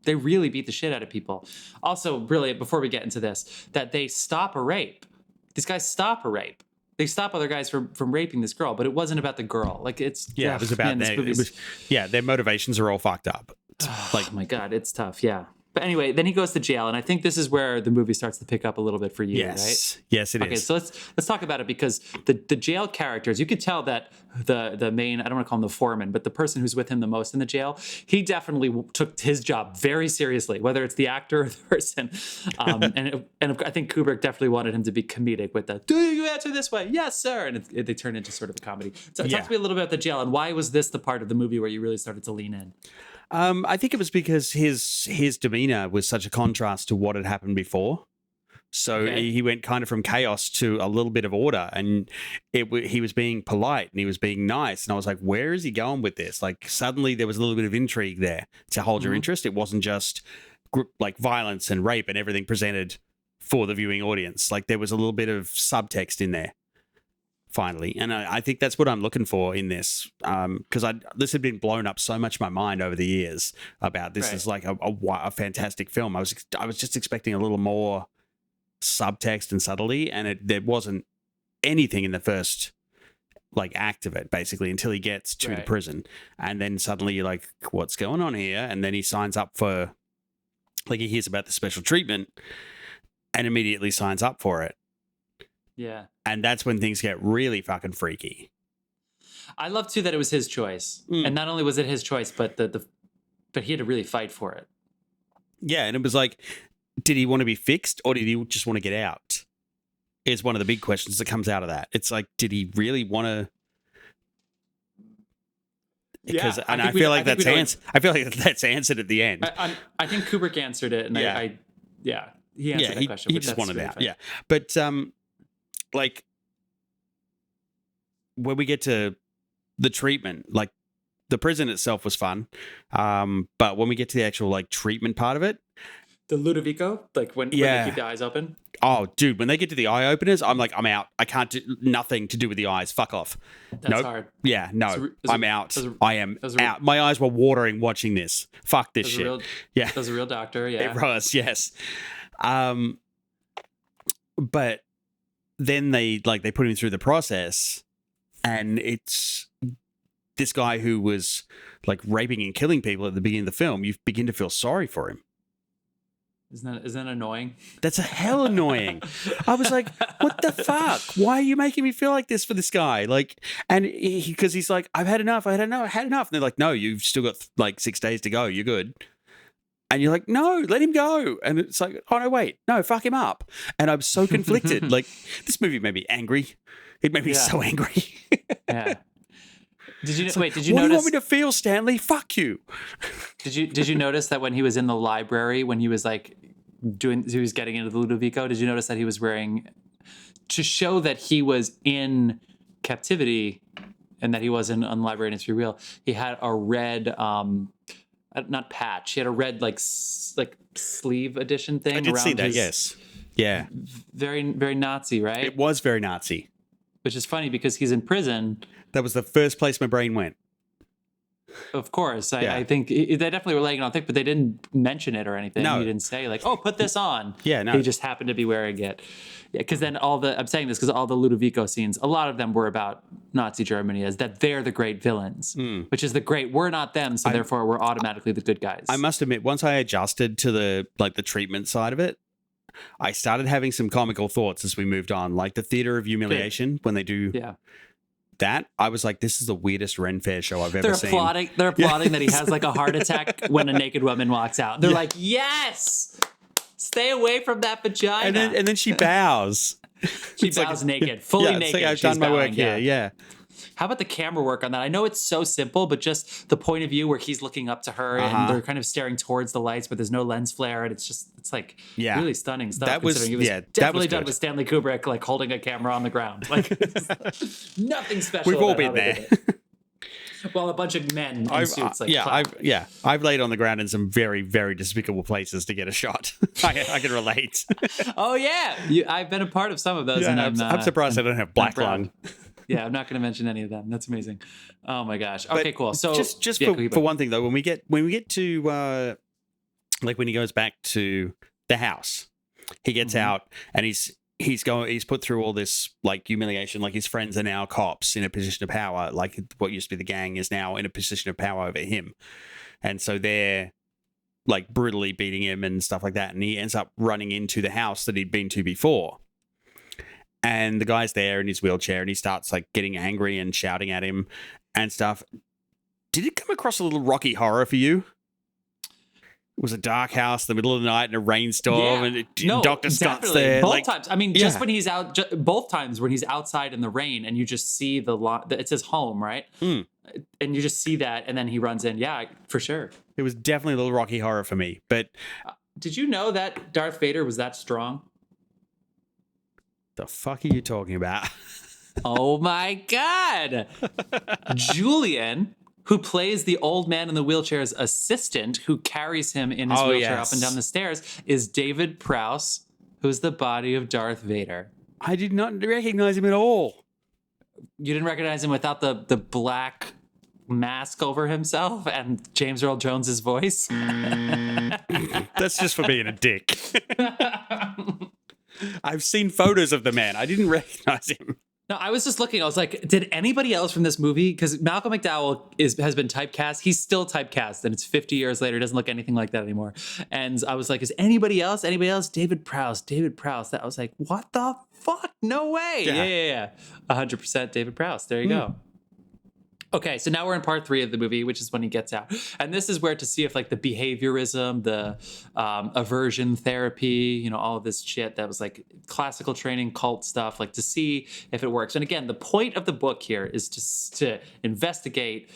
they really beat the shit out of people. Also, really, before we get into this, that they stop a rape. These guys stop a rape. They stop other guys from raping this girl, but it wasn't about the girl. Like it's it was about their motivations are all fucked up. Like, oh my God, it's tough. Yeah. But anyway, then he goes to jail, and I think this is where the movie starts to pick up a little bit for you, right? Yes, it is. Okay, so let's talk about it, because the jail characters, you could tell that the main, I don't want to call him the foreman, but the person who's with him the most in the jail, he definitely took his job very seriously, whether it's the actor or the person. And I think Kubrick definitely wanted him to be comedic with the, do you answer this way? Yes, sir. And they turn into sort of a comedy. So talk to me a little bit about the jail, and why was this the part of the movie where you really started to lean in? I think it was because his demeanor was such a contrast to what had happened before. So he went kind of from chaos to a little bit of order, and he was being polite and he was being nice. And I was like, where is he going with this? Like suddenly there was a little bit of intrigue there to hold your interest. It wasn't just like violence and rape and everything presented for the viewing audience. Like there was a little bit of subtext in there. Finally, and I think that's what I'm looking for in this, because this had been blown up so much in my mind over the years about this is like a fantastic film. I was just expecting a little more subtext and subtlety, and there wasn't anything in the first like act of it, basically, until he gets to the prison, and then suddenly you're like, what's going on here? And then he signs up for, like, he hears about the special treatment and immediately signs up for it. Yeah. And that's when things get really fucking freaky. I love too that it was his choice, and not only was it his choice, but but he had to really fight for it. Yeah, and it was like, did he want to be fixed, or did he just want to get out? Is one of the big questions that comes out of that. It's like, did he really want to? Because I feel like that's answered at the end. I think Kubrick answered it, and he answered that question. He just wanted out. Yeah, but like when we get to the treatment, like the prison itself was fun, but when we get to the actual like treatment part of it, the Ludovico, like when they keep the eyes open. Oh, dude, when they get to the eye openers, I'm like, I'm out. I can't do nothing to do with the eyes. Fuck off. That's hard. Yeah, no, I'm out. I am out. My eyes were watering watching this. Fuck this shit. That was a real doctor. Yeah, it was. Yes. But then they put him through the process, and it's this guy who was like raping and killing people at the beginning of the film. You begin to feel sorry for him. Isn't that annoying? That's a hell annoying. I was like, what the fuck? Why are you making me feel like this for this guy? Like, and because he's like, I've had enough. And they're like, no, you've still got like 6 days to go. You're good. And you're like, no, let him go. And it's like, oh no, wait, no, fuck him up. And I'm so conflicted. Like, this movie made me angry. It made me so angry. Yeah. Did you notice? What do you want me to feel, Stanley? Fuck you. Did you notice that when he was in the library, when he was like he was getting into the Ludovico, did you notice that he was wearing, to show that he was in captivity and that he wasn't on library and it's real, he had a red not patch, he had a red like sleeve edition thing. I did see that. Yes. Yeah. Very, very Nazi, right? It was very Nazi. Which is funny because he's in prison. That was the first place my brain went. Of course. I think they definitely were laying it on thick, but they didn't mention it or anything. No. He didn't say like, oh, put this on. Yeah, no. He just happened to be wearing it. Yeah, because then I'm saying this because all the Ludovico scenes, a lot of them were about Nazi Germany, as that they're the great villains, which is the great, we're not them, so therefore we're automatically the good guys. I must admit, once I adjusted to the treatment side of it, I started having some comical thoughts as we moved on, like the theater of humiliation when they do that. I was like, this is the weirdest Ren Fair show I've ever seen. They're applauding that he has like a heart attack when a naked woman walks out. They're like, yes, Stay away from that vagina. And then she bows. She It's bows like, naked, fully yeah, naked. It's like I've She's done my work bowing, here. Yeah. How about the camera work on that? I know it's so simple, but just the point of view where he's looking up to her and they're kind of staring towards the lights, but there's no lens flare, and it's like really stunning stuff. That was considering it was that definitely was done good. with Stanley Kubrick, like holding a camera on the ground. Like nothing special. We've all about been how they there. did it. Well, a bunch of men in suits. I've laid on the ground in some very, very despicable places to get a shot. I can relate. Oh yeah, I've been a part of some of those, and I'm surprised I don't have black lung. Yeah, I'm not going to mention any of them. That's amazing. Oh my gosh. Okay, cool. So just for one thing though, when we get to like when he goes back to the house, he gets out and he's put through all this like humiliation. Like his friends are now cops in a position of power. Like what used to be the gang is now in a position of power over him, and so they're like brutally beating him and stuff like that. And he ends up running into the house that he'd been to before. And the guy's there in his wheelchair and he starts like getting angry and shouting at him and stuff. Did it come across a little Rocky Horror for you? It was a dark house in the middle of the night and a rainstorm and Dr. Scott's there. Both times. I mean, just when he's out, both times when he's outside in the rain and you just see it's his home, right? And you just see that and then he runs in. Yeah, for sure. It was definitely a little Rocky Horror for me. But did you know that Darth Vader was that strong? The fuck are you talking about? Oh my God. Julian, who plays the old man in the wheelchair's assistant, who carries him in his wheelchair up and down the stairs, is David Prowse, who's the body of Darth Vader. I did not recognize him at all. You didn't recognize him without the black mask over himself and James Earl Jones's voice? That's just for being a dick. I've seen photos of the man. I didn't recognize him. No, I was just looking. I was like, did anybody else from this movie? Because Malcolm McDowell has been typecast. He's still typecast, and it's 50 years later. It doesn't look anything like that anymore. And I was like, is anybody else? Anybody else? David Prowse. That I was like, what the fuck? No way. Yeah. 100% David Prowse. There you go. Okay, so now we're in part 3 of the movie, which is when he gets out. And this is where to see if like the behaviorism, the aversion therapy, all of this shit that was like classical training, cult stuff, like to see if it works. And again, the point of the book here is to investigate,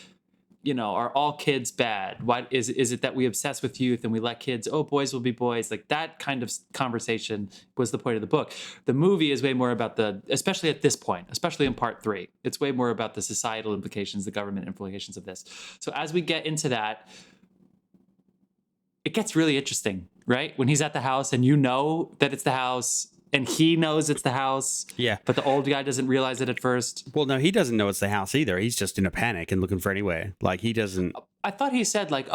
are all kids bad? Why is it that we obsess with youth and we let kids, boys will be boys? Like that kind of conversation was the point of the book. The movie is way more about especially at this point, especially in part 3, it's way more about the societal implications, the government implications of this. So as we get into that, it gets really interesting, right? When he's at the house and that it's the house and he knows it's the house. Yeah. But the old guy doesn't realize it at first. Well, no, he doesn't know it's the house either. He's just in a panic and looking for anywhere. Like he doesn't. I thought he said like,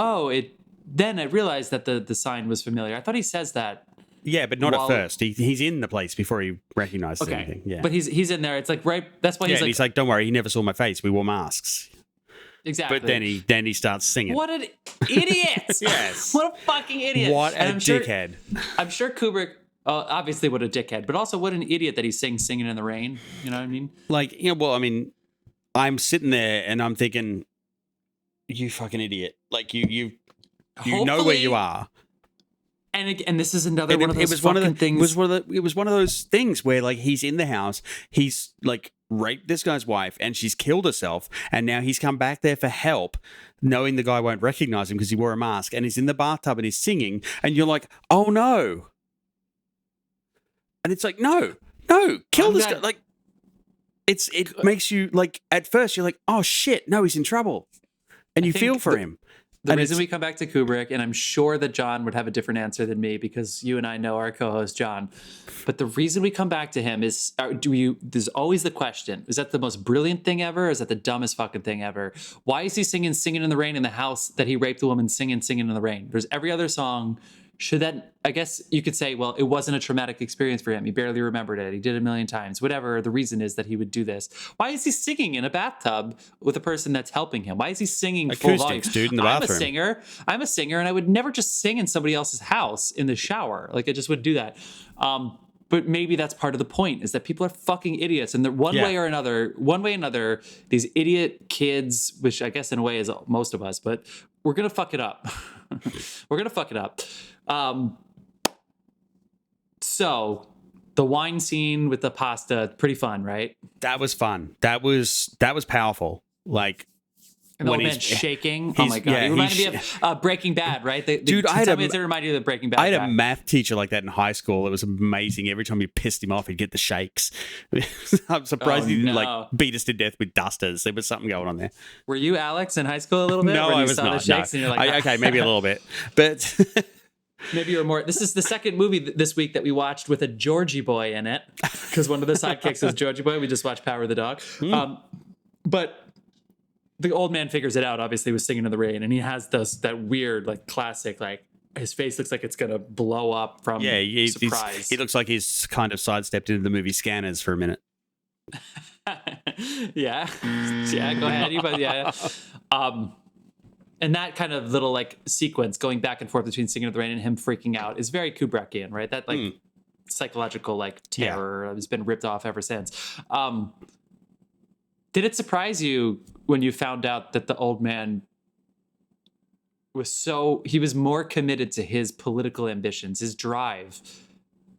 then I realized that the sign was familiar. I thought he says that. Yeah, but not at first. He's in the place before he recognizes anything. Yeah. But he's in there. It's like, right. That's why he's like, don't worry. He never saw my face. We wore masks. Exactly. But then he starts singing. What an idiot. Yes. What a fucking idiot. What a dickhead. I'm sure Kubrick, obviously what a dickhead, but also what an idiot that he's singing in the rain. You know what I mean? Like, I'm sitting there and I'm thinking, you fucking idiot. Like you know where you are. And this is another one of those things. It was one of those things where like he's in the house, he's like raped this guy's wife and she's killed herself, and now he's come back there for help, knowing the guy won't recognize him because he wore a mask, and he's in the bathtub and he's singing, and you're like, oh no. And it's like, no, kill this guy. Like it makes you like at first you're like, oh shit, no, he's in trouble. And you feel for him. The reason we come back to Kubrick, and I'm sure that John would have a different answer than me because you and I know our co-host John, but the reason we come back to him is, there's always the question, is that the most brilliant thing ever, or is that the dumbest fucking thing ever? Why is he singing in the rain in the house that he raped the woman, singing in the rain? There's every other song. Should that, I guess you could say, well, it wasn't a traumatic experience for him. He barely remembered it. He did it a million times. Whatever the reason is that he would do this. Why is he singing in a bathtub with a person that's helping him? Why is he singing full volume? Dude, in the bathroom. I'm a singer, and I would never just sing in somebody else's house in the shower. Like, I just wouldn't do that. But maybe that's part of the point, is that people are fucking idiots. And one way or another, these idiot kids, which I guess in a way is most of us, but we're going to fuck it up. We're going to fuck it up. So the wine scene with the pasta, pretty fun, right? That was fun. That was powerful. Like, And the when old man he's shaking. Oh he's- my god! yeah, It reminded me he's- of Breaking Bad, right? Dude, I had tell me a- it reminded you of the Breaking Bad. I had guy. a math teacher like that in high school. It was amazing. Every time you pissed him off, he'd get the shakes. I'm surprised Oh, he didn't no. like beat us to death with dusters. There was something going on there. Were you Alex in high school a little bit? No, when I you was saw not. The shakes No. and you're like, Okay, maybe a little bit, but maybe you're more. This is the second movie this week that we watched with a Georgie boy in it, because one of the sidekicks is Georgie boy. We just watched Power of the Dog, but the old man figures it out. Obviously, with Singing in the Rain, and he has that weird, like, classic, like, his face looks like it's gonna blow up from yeah, surprise. he looks like he's kind of sidestepped into the movie Scanners for a minute. Yeah, go ahead. Yeah. And that kind of little, like, sequence going back and forth between Singing in the Rain and him freaking out is very Kubrickian, right? That, like, psychological, like, terror has been ripped off ever since. Did it surprise you when you found out that the old man he was more committed to his political ambitions, his drive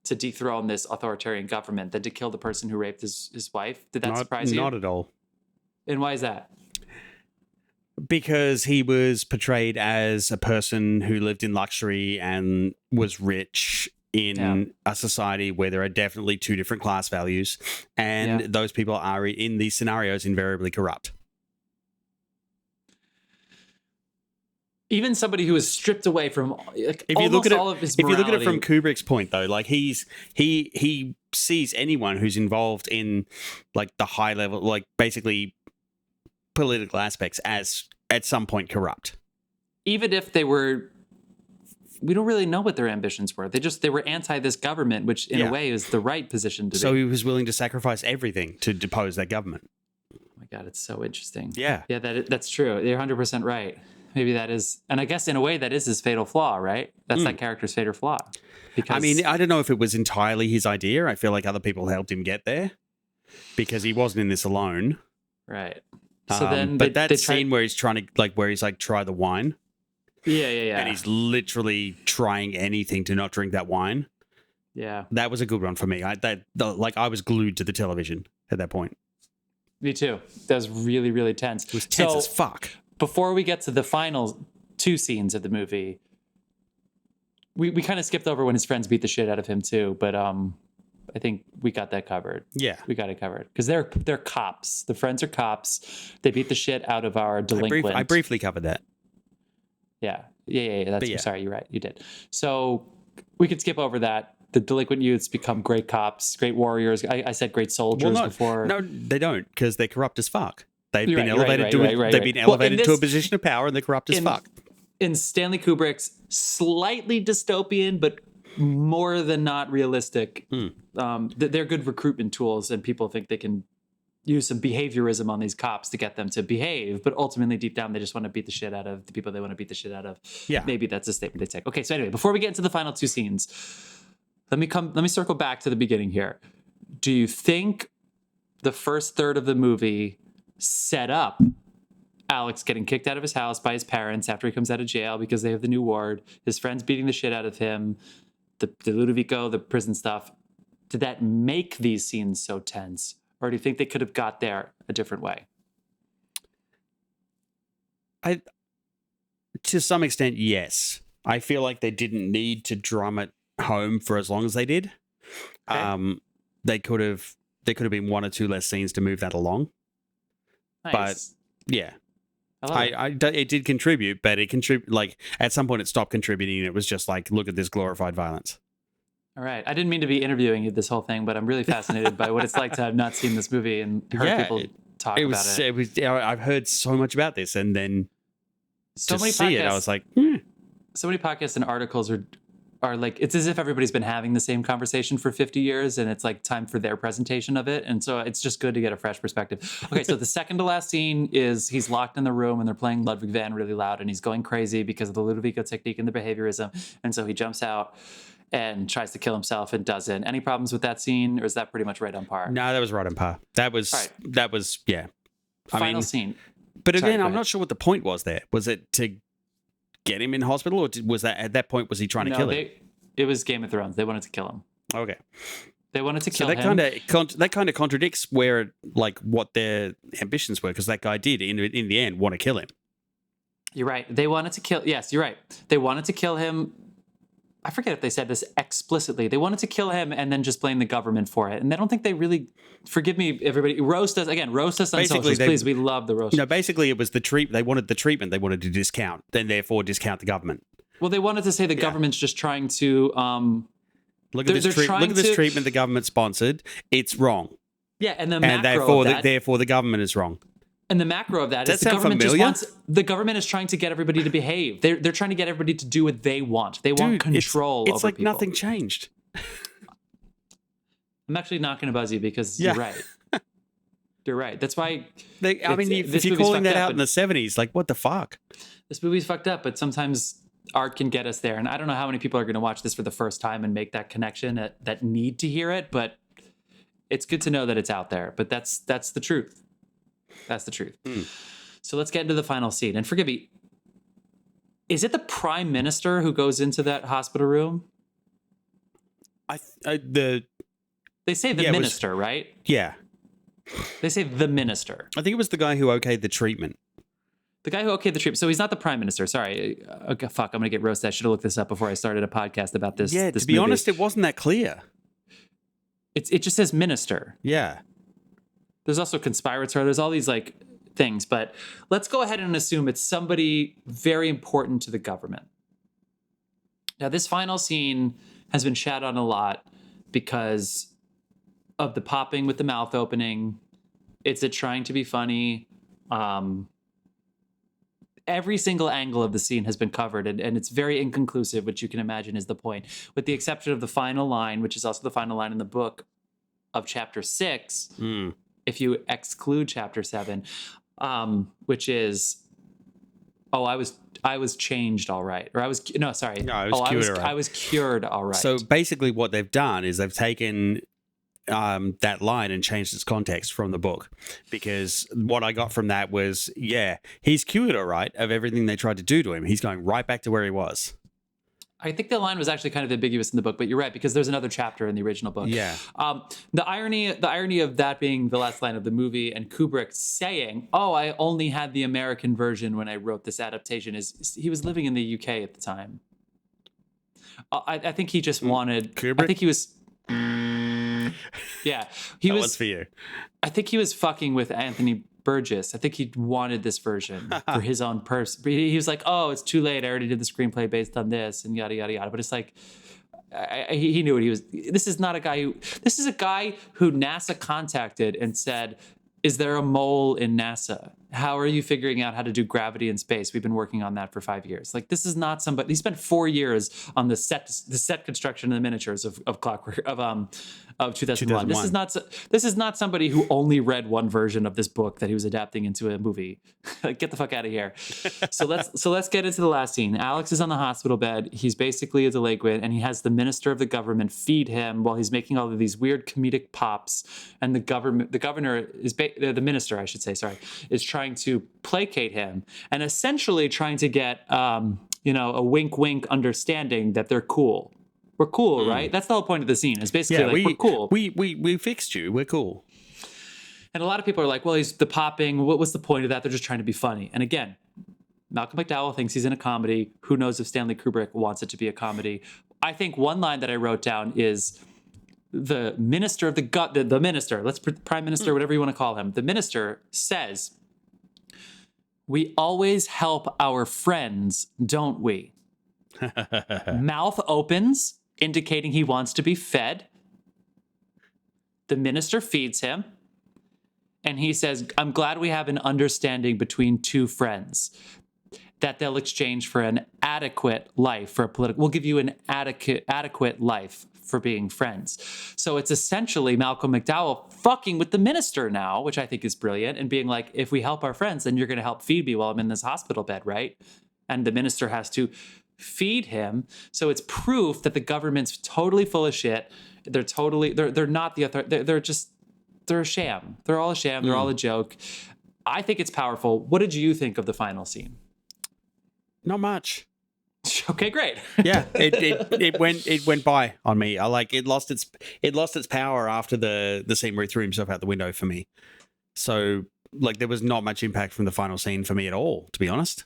to dethrone this authoritarian government than to kill the person who raped his wife? Did that surprise you? Not at all. And why is that? Because he was portrayed as a person who lived in luxury and was rich in a society where there are definitely two different class values, and those people are in these scenarios invariably corrupt. Even somebody who is stripped away from, like, If you look at it, all of his if you look at it from morality. Kubrick's point, though, like he sees anyone who's involved in, like, the high level, like, basically political aspects as at some point corrupt. Even if they were, we don't really know what their ambitions were. They were anti this government, which in a way is the right position to So be. he was willing to sacrifice everything to depose that government. Oh my God, it's so interesting. Yeah. Yeah, that's true. You're 100% right. Maybe that is, and I guess in a way that is his fatal flaw, right? That's that character's fatal flaw. Because I mean, I don't know if it was entirely his idea. I feel like other people helped him get there because he wasn't in this alone. right. So then, but they scene where he's trying to, like, where he's like, try the wine, yeah, and he's literally trying anything to not drink that wine. yeah. That was a good one for me. I was glued to the television at that point. Me too. That was really, really tense. It was tense as fuck. Before we get to the final two scenes of the movie, we kind of skipped over when his friends beat the shit out of him too, but I think we got that covered. Yeah. We got it covered because they're cops. The friends are cops. They beat the shit out of our delinquent. I briefly covered that. Yeah. That's, yeah. Sorry, you're right. You did. So we could skip over that. The delinquent youths become great cops, great warriors. I said great soldiers before. No, they don't, because they're corrupt as fuck. They've You're been right, elevated right. been Well, elevated in to a this- position of power, and they're corrupt as fuck. In Stanley Kubrick's slightly dystopian, but more than not realistic, they're good recruitment tools, and people think they can use some behaviorism on these cops to get them to behave. But ultimately, deep down, they just want to beat the shit out of the people they want to beat the shit out of. Yeah. Maybe that's a statement they take. Okay, so anyway, before we get into the final two scenes, let me circle back to the beginning here. Do you think the first third of the movie set up Alex getting kicked out of his house by his parents after he comes out of jail because they have the new ward, his friends beating the shit out of him, the Ludovico, the prison stuff? Did that make these scenes so tense? Or do you think they could have got there a different way? To some extent, yes. I feel like they didn't need to drum it home for as long as they did. Okay. There could have been one or two less scenes to move that along. Nice. Yeah. I love it. It did contribute, but like at some point it stopped contributing, and it was just like, look at this glorified violence. All right. I didn't mean to be interviewing you this whole thing, but I'm really fascinated by what it's like to have not seen this movie and heard people talk about it. I've heard so much about this, and then So to many see podcasts, it, I was like, so many podcasts and articles are like, it's as if everybody's been having the same conversation for 50 years and it's like time for their presentation of it. And so it's just good to get a fresh perspective. Okay, so the second to last scene is he's locked in the room and they're playing Ludwig van really loud and he's going crazy because of the Ludovico technique and the behaviorism. And so he jumps out and tries to kill himself and doesn't. Any problems with that scene, or is that pretty much right on par? no, that was right on par. That was yeah. Final scene. But Sorry, again, go I'm ahead. not sure what the point was there. Was it to get him in hospital, or was that at that point was he trying to kill him? It was Game of Thrones. They wanted to kill him. Okay. They wanted to kill So him. that kind of contradicts where what their ambitions were, because that guy did in the end want to kill him. You're right. They wanted to kill. Yes, you're right. They wanted to kill him. I forget if they said this explicitly. They wanted to kill him and then just blame the government for it. And I don't think they really. Forgive me, everybody. Roast us again. Roast us on socials, please. We love the roast. Basically, it was the treat. They wanted the treatment. They wanted to discount. Then, therefore, discount the government. Well, they wanted to say the government's just trying to. Look at this treatment the government sponsored. It's wrong. Yeah, and therefore the government is wrong. And the macro of that Does is that the government familiar? the government is trying to get everybody to behave. They're trying to get everybody to do what they want. They want control. It's over like people. nothing changed. I'm actually not going to buzz you because you're right. You're right. That's why. If you're calling that out in the 70s, like what the fuck? This movie's fucked up, but sometimes art can get us there. And I don't know how many people are going to watch this for the first time and make that connection that need to hear it, but it's good to know that it's out there. But that's the truth. That's the truth. So let's get into the final scene. And forgive me, is it the prime minister who goes into that hospital room? They say the minister, right? Yeah. They say the minister. I think it was the guy who okayed the treatment. The guy who okayed the treatment. So he's not the prime minister. Sorry. Okay, fuck, I'm going to get roasted. I should have looked this up before I started a podcast about this. Yeah, this to be movie. honest, it wasn't that clear. It just says minister. Yeah. There's also conspirator. There's all these things, but let's go ahead and assume it's somebody very important to the government. Now, this final scene has been shat on a lot because of the popping with the mouth opening. It's it trying to be funny. Every single angle of the scene has been covered, and it's very inconclusive, which you can imagine is the point, with the exception of the final line, which is also the final line in the book of chapter 6. If you exclude chapter 7, which is, I was changed all right. Or I was cured all right. So basically what they've done is they've taken that line and changed its context from the book, because what I got from that was, he's cured all right of everything they tried to do to him. He's going right back to where he was. I think the line was actually kind of ambiguous in the book, but you're right, because there's another chapter in the original book. Yeah. The irony of that being the last line of the movie and Kubrick saying, I only had the American version when I wrote this adaptation, is he was living in the UK at the time. I think he just wanted... Kubrick? I think he was... Yeah. He was... What's for you? I think he was fucking with Anthony Burgess. I think he wanted this version for his own person. He was like, it's too late. I already did the screenplay based on this and yada, yada, yada. But it's like, he knew what he was. This is a guy who NASA contacted and said, is there a mole in NASA? How are you figuring out how to do gravity in space? We've been working on that for 5 years. Like, this is not somebody. He spent 4 years on the set construction and the miniatures of Clockwork of 2001. This is not somebody who only read one version of this book that he was adapting into a movie. Like, get the fuck out of here. So let's get into the last scene. Alex is on the hospital bed. He's basically a delinquent, and he has the minister of the government feed him while he's making all of these weird comedic pops. And the minister, I should say, is trying to placate him and essentially trying to get a wink understanding that they're cool. We're cool, right? That's the whole point of the scene. Is basically we're cool. We fixed you. We're cool. And a lot of people are like, well, he's the popping. What was the point of that? They're just trying to be funny. And again, Malcolm McDowell thinks he's in a comedy. Who knows if Stanley Kubrick wants it to be a comedy? I think one line that I wrote down is the minister of the minister, prime minister, whatever you want to call him. The minister says, "We always help our friends, don't we?" Mouth opens, indicating he wants to be fed. The minister feeds him. And he says, "I'm glad we have an understanding between two friends that they'll exchange for an adequate life for a political. We'll give you an adequate life for being friends." So it's essentially Malcolm McDowell fucking with the minister now, which I think is brilliant, and being like, if we help our friends, then you're going to help feed me while I'm in this hospital bed, right? And the minister has to feed him. So it's proof that the government's totally full of shit. They're not the authority. They're a sham. They're all a sham. They're all a joke. I think it's powerful. What did you think of the final scene? Not much. Okay, great. Yeah, it went by on me. It lost its power after the scene where he threw himself out the window for me. So like there was not much impact from the final scene for me at all, to be honest.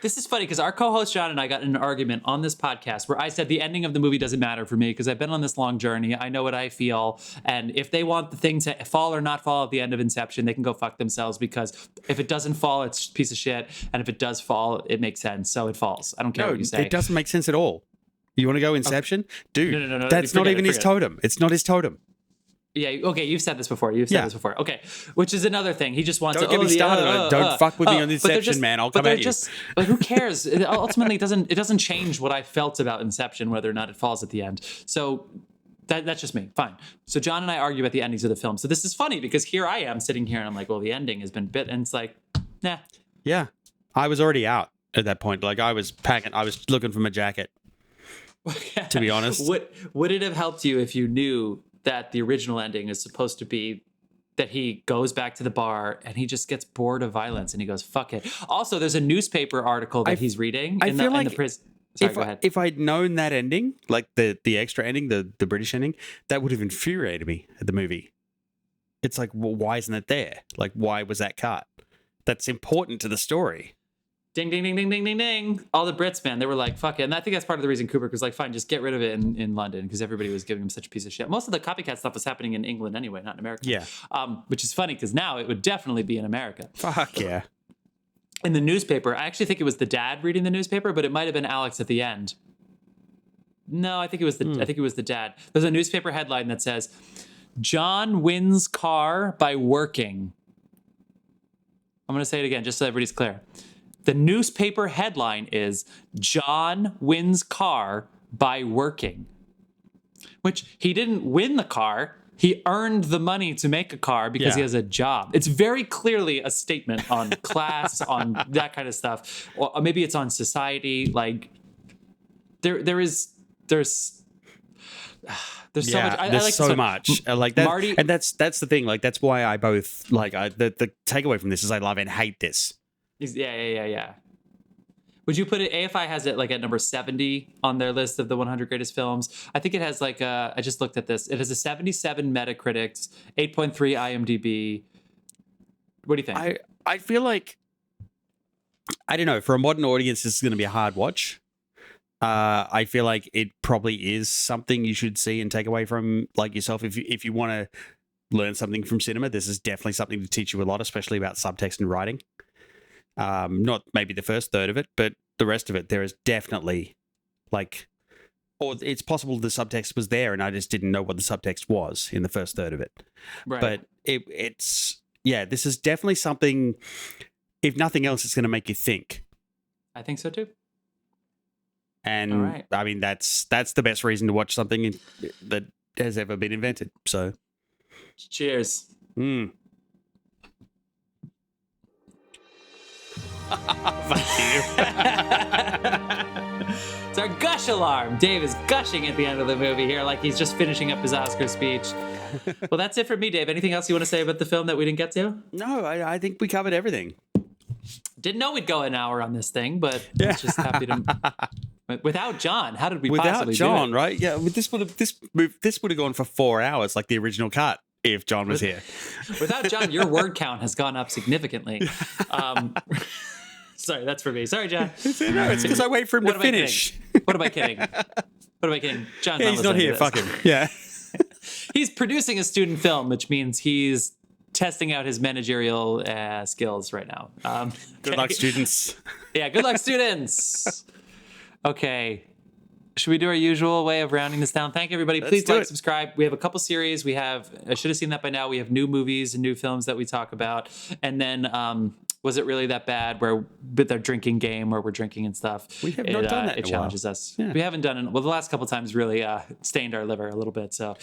This is funny because our co-host John and I got in an argument on this podcast where I said the ending of the movie doesn't matter for me because I've been on this long journey. I know what I feel. And if they want the thing to fall or not fall at the end of Inception, they can go fuck themselves because if it doesn't fall, it's a piece of shit. And if it does fall, it makes sense. So it falls. I don't care what you say. It doesn't make sense at all. You want to go Inception? Okay. Dude, no. That's not even his totem. It's not his totem. Yeah, okay, you've said this before. Okay, which is another thing. He just wants to... Don't get me started on it. Don't fuck with me on Inception, man. I'll come at you. But who cares? Ultimately, it doesn't change what I felt about Inception, whether or not it falls at the end. So that's just me. Fine. So John and I argue about the endings of the film. So this is funny because here I am sitting here and I'm like, well, the ending has been bit. And it's like, nah. Yeah. I was already out at that point. Like I was packing. I was looking for my jacket, to be honest. Would it have helped you if you knew that the original ending is supposed to be that he goes back to the bar and he just gets bored of violence and he goes, fuck it. Also, there's a newspaper article that he's reading in the prison. Sorry, go ahead. If I'd known that ending, like the extra ending, the British ending, that would have infuriated me at the movie. It's like, well, why isn't it there? Like, why was that cut? That's important to the story. Ding, ding, ding, ding, ding, ding, ding. All the Brits, man, they were like, fuck it. And I think that's part of the reason Kubrick was like, fine, just get rid of it in London because everybody was giving him such a piece of shit. Most of the copycat stuff was happening in England anyway, not in America. Yeah. Which is funny because now it would definitely be in America. Fuck yeah. In the newspaper, I actually think it was the dad reading the newspaper, but it might have been Alex at the end. No, I think it was the dad. There's a newspaper headline that says, John wins car by working. I'm going to say it again just so everybody's clear. The newspaper headline is John wins car by working, which he didn't win the car. He earned the money to make a car because he has a job. It's very clearly a statement on class, on that kind of stuff. Or maybe it's on society. Like there's so much. I like so much. Like that, Marty, and that's the thing. Like that's why I both like the takeaway from this is I love and hate this. Yeah. Would you put it? AFI has it like at number 70 on their list of the 100 greatest films. I think it has like I just looked at this. It has a 77 Metacritic, 8.3 IMDb. What do you think? I feel like I don't know. For a modern audience, this is going to be a hard watch. I feel like it probably is something you should see and take away from like yourself if you want to learn something from cinema. This is definitely something to teach you a lot, especially about subtext and writing. Not maybe the first third of it, but the rest of it, there is definitely like, or it's possible the subtext was there and I just didn't know what the subtext was in the first third of it. Right. But it's this is definitely something, if nothing else, it's going to make you think. I think so too. And I mean, that's the best reason to watch something that has ever been invented. So cheers. Fuck you. It's our gush alarm. Dave is gushing at the end of the movie here like he's just finishing up his Oscar speech. Well, that's it for me, Dave. Anything else you want to say about the film that we didn't get to? No, I think we covered everything. Didn't know we'd go an hour on this thing, but I'm just happy to... Without John, how did we possibly do it? Without John, right? Yeah, this would have gone for 4 hours like the original cut if John was here. Without John, your word count has gone up significantly. Sorry, that's for me. Sorry, John. No, it's because I wait for him to finish. What am I kidding? John's he's not here. Fuck him. Yeah. He's producing a student film, which means he's testing out his managerial skills right now. Good luck, students. Yeah, good luck, students. Okay. Should we do our usual way of rounding this down? Thank you, everybody. Please like, subscribe. We have a couple series. We have, I should have seen that by now. We have new movies and new films that we talk about. And then, Was It Really That Bad? Where with our drinking game where we're drinking and stuff. We have not done that in a while. It challenges us. Yeah. We haven't done it. Well, the last couple times really stained our liver a little bit. So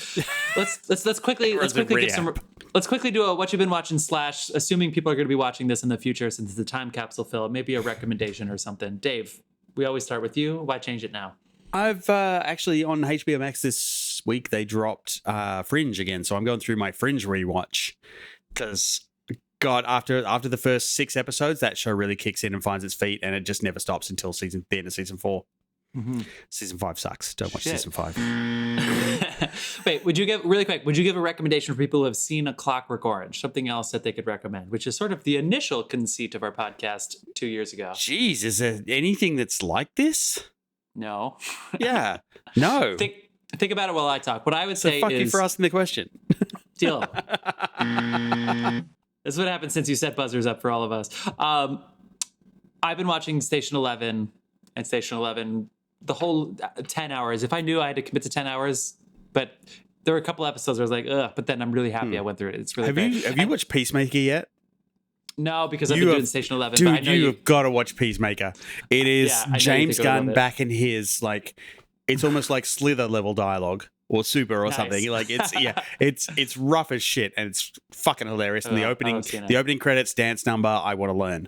let's quickly do a what you've been watching / assuming people are going to be watching this in the future since it's a time capsule film, maybe a recommendation or something. Dave, we always start with you. Why change it now? I've actually on HBO Max this week they dropped Fringe again, so I'm going through my Fringe rewatch because God, after the first 6 episodes, that show really kicks in and finds its feet, and it just never stops until the end of season 4. Mm-hmm. Season 5 sucks. Don't watch season 5. Wait, would you give a recommendation for people who have seen A Clockwork Orange? Something else that they could recommend, which is sort of the initial conceit of our podcast 2 years ago. Jeez, is there anything that's like this? No. Yeah. No. Think about it while I talk. What I would say fuck is... you for asking the question. Deal. This is what happened since you set buzzers up for all of us. I've been watching Station 11 and Station 11 the whole 10 hours. If I knew I had to commit to 10 hours, but there were a couple episodes where I was like, ugh, but then I'm really happy I went through it. It's really great. Have you watched Peacemaker yet? No, because I've been doing Station 11. Dude, but I know you've got to watch Peacemaker. It is James Gunn back in his, like, it's almost like Slither level dialogue or Super or something. Like, it's rough as shit, and it's fucking hilarious. And the opening credits dance number, I want to learn.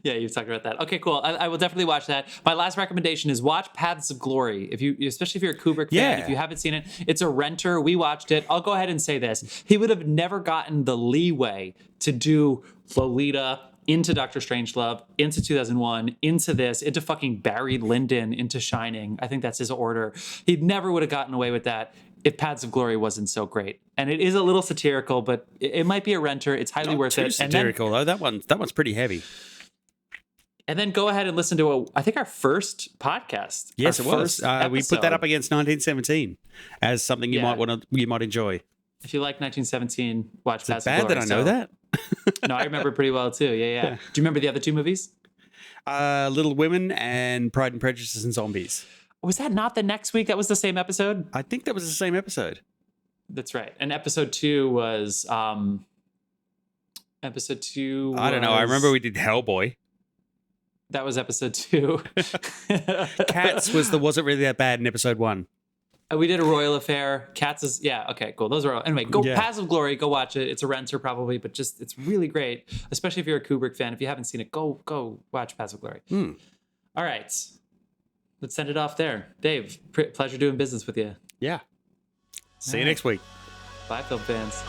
Yeah, you've talked about that. Okay, cool. I will definitely watch that. My last recommendation is watch Paths of Glory. Especially if you're a Kubrick fan, if you haven't seen it, it's a renter. We watched it. I'll go ahead and say this: he would have never gotten the leeway to do Lolita, into Doctor Strangelove, into 2001, into this, into fucking Barry Lyndon, into Shining. I think that's his order. He never would have gotten away with that if Paths of Glory wasn't so great. And it is a little satirical, but it might be a renter. It's highly worth it. Satirical though. That one's pretty heavy. And then go ahead and listen to I think our first podcast. Yes, it was. We put that up against 1917 as something you might enjoy. If you like 1917, watch Paths of Glory. Bad that I know that. No, I remember pretty well too. Yeah. Do you remember the other 2 movies? Little Women and Pride and Prejudice and Zombies. Was that not the next week? That was the same episode? I think that was the same episode. That's right. And episode 2 was... I don't know. I remember we did Hellboy. That was episode 2. Cats wasn't really that bad in episode 1. We did A Royal Affair. Cats is... Yeah, okay, cool. Those are all... Anyway, Paths of Glory, go watch it. It's a renter probably, but just it's really great. Especially if you're a Kubrick fan. If you haven't seen it, go watch Paths of Glory. All right. Let's send it off there. Dave, pleasure doing business with you. Yeah. See you next week. Bye, film fans.